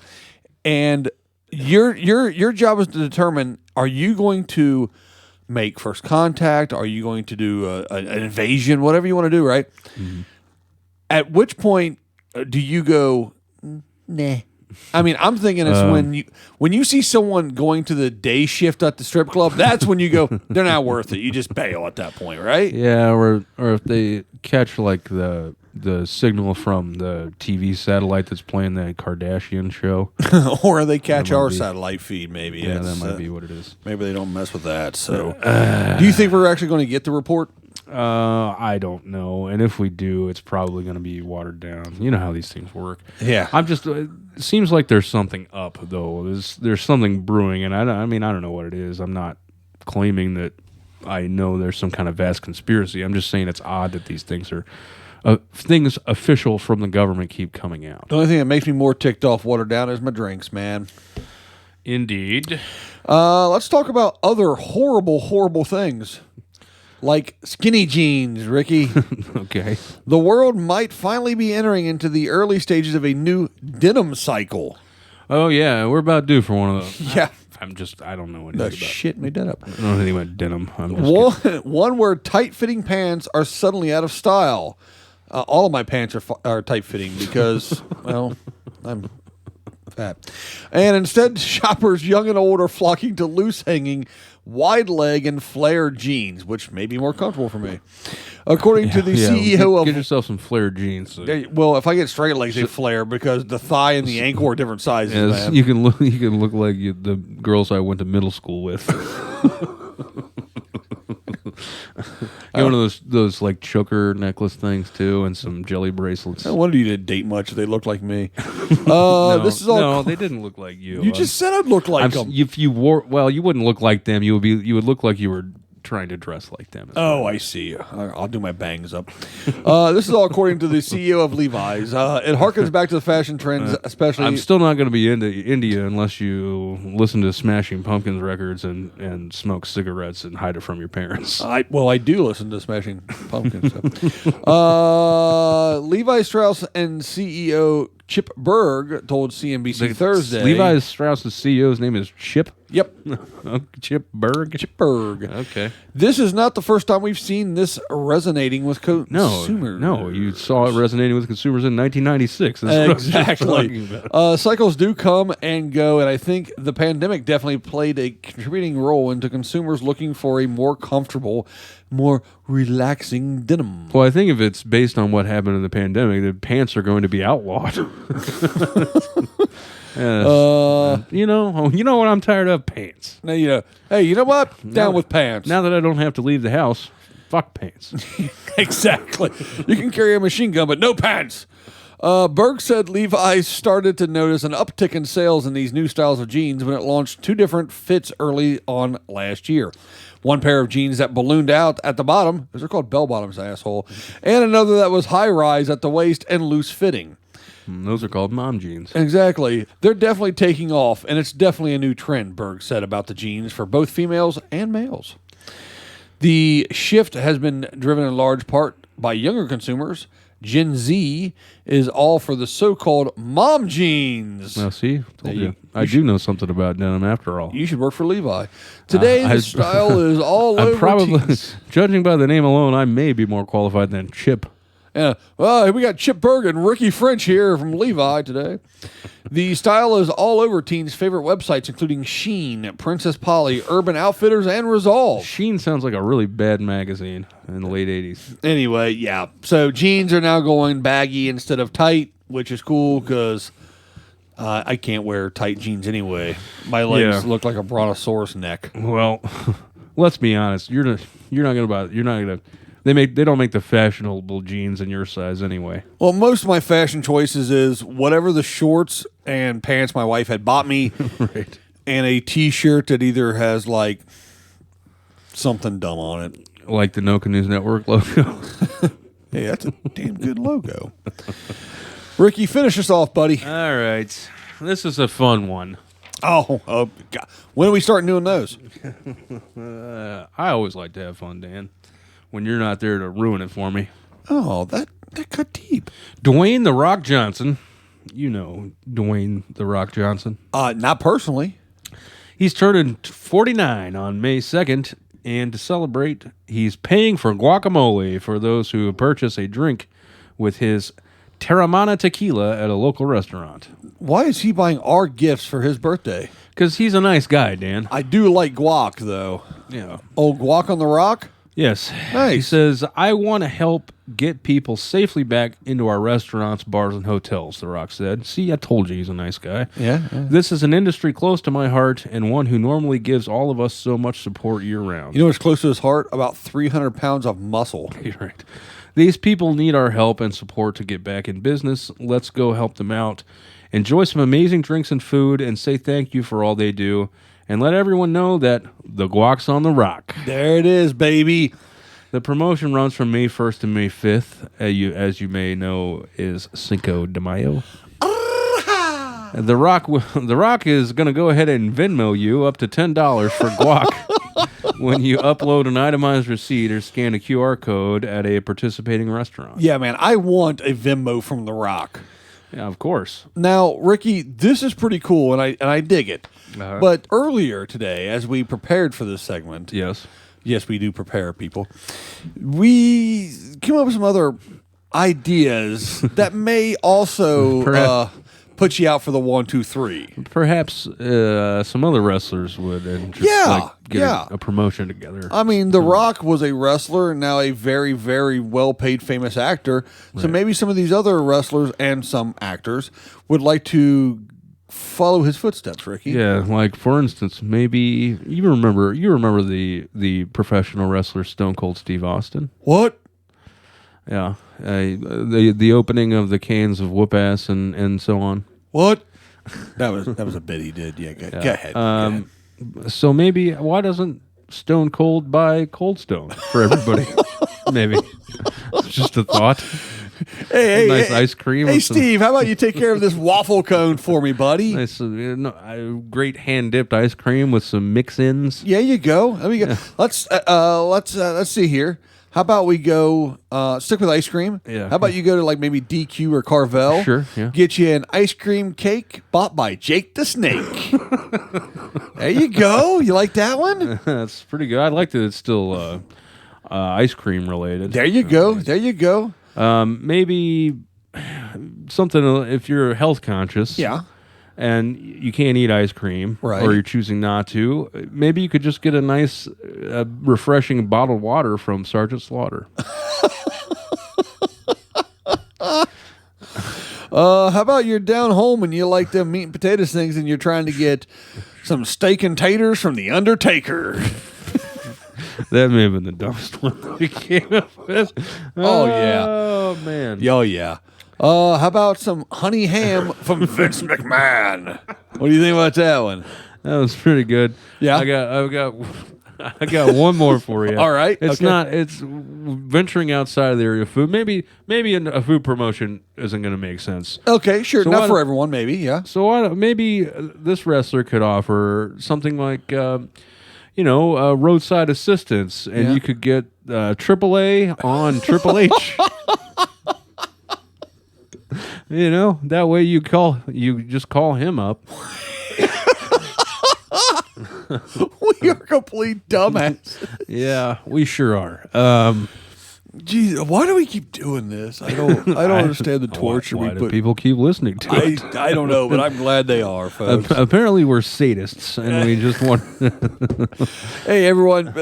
and your job is to determine: are you going to make first contact? Are you going to do an invasion? Whatever you want to do, right? Mm-hmm. At which point do you go, nah? I mean, I'm thinking it's when you see someone going to the day shift at the strip club, that's when you go, they're not worth it. You just bail at that point, right? Yeah, or if they catch like the signal from the TV satellite that's playing that Kardashian show. Or they catch our satellite feed, maybe. Yeah, that might be what it is. Maybe they don't mess with that. So, do you think we're actually going to get the report? I don't know, and if we do, it's probably going to be watered down. You know how these things work. Yeah, I'm just. It seems like there's something up, though. There's something brewing, and I don't know what it is. I'm not claiming that I know there's some kind of vast conspiracy. I'm just saying it's odd that these things are things official from the government keep coming out. The only thing that makes me more ticked off, watered down, is my drinks, man. Indeed. Let's talk about other horrible things. Like skinny jeans, Ricky. Okay. The world might finally be entering into the early stages of a new denim cycle. Oh, yeah. We're about due for one of those. Yeah. I don't know anything about shit made that up. I don't know anything about denim. I'm just one where tight-fitting pants are suddenly out of style. All of my pants are tight-fitting because, well, I'm fat. And instead, shoppers young and old are flocking to loose-hanging, wide leg and flare jeans, which may be more comfortable for me. According to the CEO of... Get yourself some flare jeans. So. Well, if I get straight legs, they flare because the thigh and the ankle are different sizes, man. You can look like the girls I went to middle school with. Get one of those like choker necklace things too, and some jelly bracelets. I wonder you didn't date much. They look like me. This is all. No, they didn't look like you. You just said I'd look like them. If you wore, well, you wouldn't look like them. You would look like you were trying to dress like them. Oh, I see. I'll do my bangs up. This is all according to the CEO of Levi's. It harkens back to the fashion trends, especially. I'm still not going to be into India unless you listen to Smashing Pumpkins records and smoke cigarettes and hide it from your parents. I do listen to Smashing Pumpkins. Levi Strauss and CEO Chip Berg told CNBC Thursday. Levi Strauss's CEO's name is Chip? Yep. Chip Berg? Chip Berg. Okay. This is not the first time we've seen this resonating with consumers. No, you saw it resonating with consumers in 1996. Exactly. Cycles do come and go, and I think the pandemic definitely played a contributing role into consumers looking for a more comfortable, more relaxing denim. Well, I think if it's based on what happened in the pandemic, the pants are going to be outlawed. You know what I'm tired of? Pants. Now, hey, you know what? Down with pants. Now that I don't have to leave the house, fuck pants. Exactly. You can carry a machine gun, but no pants. Berg said Levi's started to notice an uptick in sales in these new styles of jeans when it launched two different fits early on last year. One pair of jeans that ballooned out at the bottom, those are called bell bottoms, asshole, and another that was high rise at the waist and loose fitting. Those are called mom jeans. Exactly. They're definitely taking off, and it's definitely a new trend, Berg said about the jeans for both females and males. The shift has been driven in large part by younger consumers, Gen Z is all for the so-called mom jeans. Now, see, told you. I do know something about denim after all. You should work for Levi. Today, the style is all I'm over probably, tees. judging by the name alone, I may be more qualified than Chip. Yeah. Well, we got Chip Berg and Ricky French here from Levi today. The style is all over teens' favorite websites, including Sheen, Princess Polly, Urban Outfitters, and Resolve. Sheen sounds like a really bad magazine in the late 80s. Anyway, yeah. So jeans are now going baggy instead of tight, which is cool because I can't wear tight jeans anyway. My legs look like a brontosaurus neck. Well, let's be honest. You're not gonna. They don't make the fashionable jeans in your size anyway. Well, most of my fashion choices is whatever the shorts and pants my wife had bought me, Right. and a T-shirt that either has like something dumb on it. Like the No News Network logo. Hey, that's a damn good logo. Ricky, finish us off, buddy. All right. This is a fun one. Oh, God. When are we starting doing those? I always like to have fun, Dan. When you're not there to ruin it for me. Oh, that cut deep. Dwayne "The Rock" Johnson. You know Dwayne "The Rock" Johnson. Not personally. He's turning 49 on May 2nd, and to celebrate, he's paying for guacamole for those who purchase a drink with his Terramana tequila at a local restaurant. Why is he buying our gifts for his birthday? Because he's a nice guy, Dan. I do like guac, though. Yeah. Old guac on the rock? Yes. Nice. He says, I want to help get people safely back into our restaurants, bars, and hotels, The Rock said. See, I told you he's a nice guy. Yeah. This is an industry close to my heart and one who normally gives all of us so much support year-round. You know what's close to his heart? About 300 pounds of muscle. You're right. These people need our help and support to get back in business. Let's go help them out. Enjoy some amazing drinks and food and say thank you for all they do. And let everyone know that the guac's on the rock. There it is, baby. The promotion runs from May 1st to May 5th. As you may know, is Cinco de Mayo. The Rock is going to go ahead and Venmo you up to $10 for guac when you upload an itemized receipt or scan a QR code at a participating restaurant. Yeah, man, I want a Venmo from The Rock. Yeah, of course. Now, Ricky, this is pretty cool, and I dig it. Uh-huh. But earlier today, as we prepared for this segment, Yes. yes, we do prepare people, we came up with some other ideas that may also put you out for the 1, 2, 3. Perhaps some other wrestlers would and just get a promotion together. I mean, The Rock was a wrestler and now a very, very well-paid famous actor. So maybe some of these other wrestlers and some actors would like to follow his footsteps, Ricky. Yeah, like for instance, maybe you remember the professional wrestler Stone Cold Steve Austin. What? Yeah, the opening of the cans of whoop ass and so on. What? That was a bit he did. Yeah, go ahead. Go ahead. So maybe why doesn't Stone Cold buy Cold Stone for everybody? Maybe it's just a thought. Hey, nice ice cream. Hey, with some Steve, how about you take care of this waffle cone for me, buddy? nice, great hand dipped ice cream with some mix-ins. Yeah, you go. There we go. Let's see here. How about we go stick with ice cream? Yeah. How about you go to like maybe DQ or Carvel? Sure, yeah. Get you an ice cream cake bought by Jake the Snake. There you go. You like that one? That's pretty good. I like that it's still ice cream related. There you go. There you go. Maybe something if you're health conscious. Yeah. And you can't eat ice cream, Right. or you're choosing not to, maybe you could just get a nice, refreshing bottled water from Sergeant Slaughter. How about you're down home and you like them meat and potatoes things and you're trying to get some steak and taters from the Undertaker? That may have been the dumbest one we came up with. Oh, yeah. Oh, man. Oh, yeah. How about some honey ham from Vince McMahon? What do you think about that one? That was pretty good. Yeah? I got one more for you. All right. It's Okay. it's venturing outside of the area of food. Maybe a food promotion isn't going to make sense. Okay, sure. So Not why for don't- everyone, maybe, yeah. So maybe this wrestler could offer something like, roadside assistance, and you could get AAA on Triple H. That way you just call him up. We are complete dumbasses. Yeah, we sure are. Jeez, why do we keep doing this? I don't understand the torture why we do put. people keep listening to it? I don't know, but I'm glad they are, folks. Apparently, we're sadists, and we just want. Hey, everyone!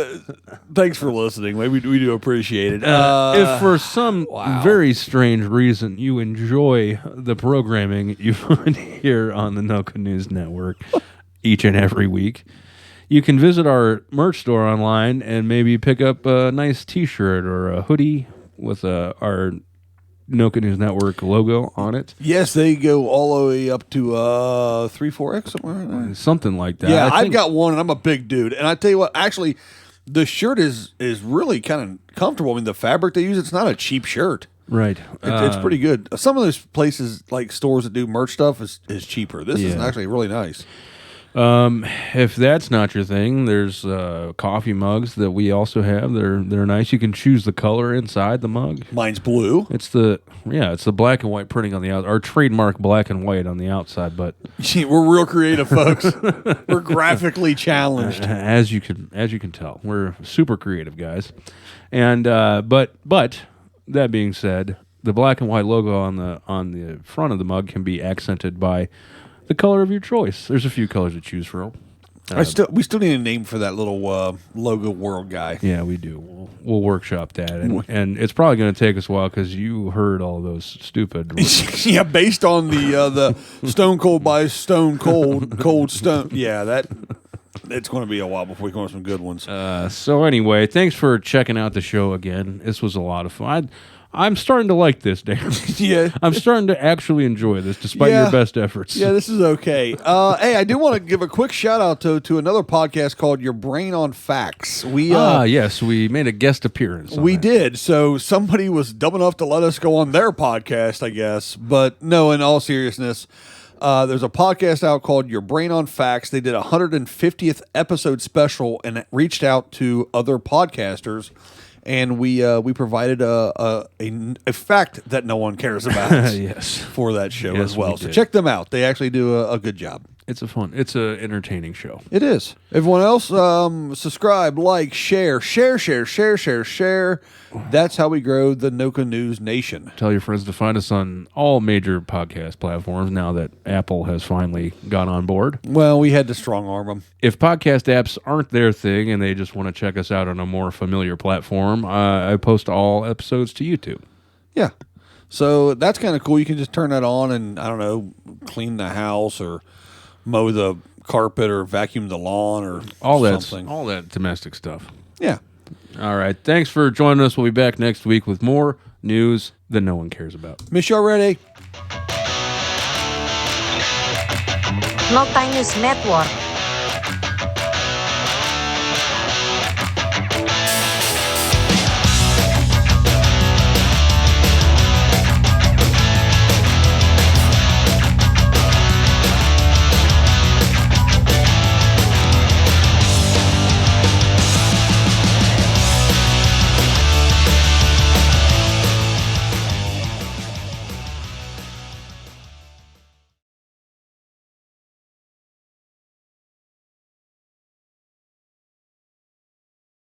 Thanks for listening. We do appreciate it. If for some very strange reason you enjoy the programming you find here on the NOCA News Network each and every week, you can visit our merch store online and maybe pick up a nice T-shirt or a hoodie with our NOCA News Network logo on it. Yes, they go all the way up to 3-4X somewhere. Like that. Something like that. Yeah, I've got one, and I'm a big dude. And I tell you what, actually, the shirt is really kind of comfortable. I mean, the fabric they use, it's not a cheap shirt. Right. It's pretty good. Some of those places, like stores that do merch stuff, is cheaper. This is actually really nice. If that's not your thing, there's coffee mugs that we also have. They're nice. You can choose the color inside the mug. Mine's blue. It's the black and white printing on the outside, our trademark black and white on the outside. But we're real creative, folks. We're graphically challenged, as you can tell. We're super creative guys. And but that being said, the black and white logo on the front of the mug can be accented by the color of your choice. There's a few colors to choose from. We still need a name for that little logo world guy. Yeah, we do. We'll workshop that, and it's probably going to take us a while because you heard all those stupid. Yeah, based on the Stone Cold by Stone Cold Stone. Yeah, it's going to be a while before we come up with some good ones. So anyway, thanks for checking out the show again. This was a lot of fun. I'm starting to like this, Dan. Yeah. I'm starting to actually enjoy this, despite your best efforts. Yeah, this is okay. Hey, I do want to give a quick shout out to another podcast called Your Brain on Facts. Yes, we made a guest appearance. We did. So somebody was dumb enough to let us go on their podcast, I guess. But no, in all seriousness, there's a podcast out called Your Brain on Facts. They did a 150th episode special and reached out to other podcasters. And we provided a fact that no one cares about for that show as well. So check them out. They actually do a good job. It's an entertaining show. It is. Everyone else, subscribe, like, share. That's how we grow the NOCA News Nation. Tell your friends to find us on all major podcast platforms now that Apple has finally got on board. Well, we had to strong arm them. If podcast apps aren't their thing and they just want to check us out on a more familiar platform, I post all episodes to YouTube. Yeah. So that's kind of cool. You can just turn that on and, I don't know, clean the house or mow the carpet or vacuum the lawn or something. All that domestic stuff. Yeah. All right. Thanks for joining us. We'll be back next week with more news that no one cares about. Miss you already. NOCA News Network.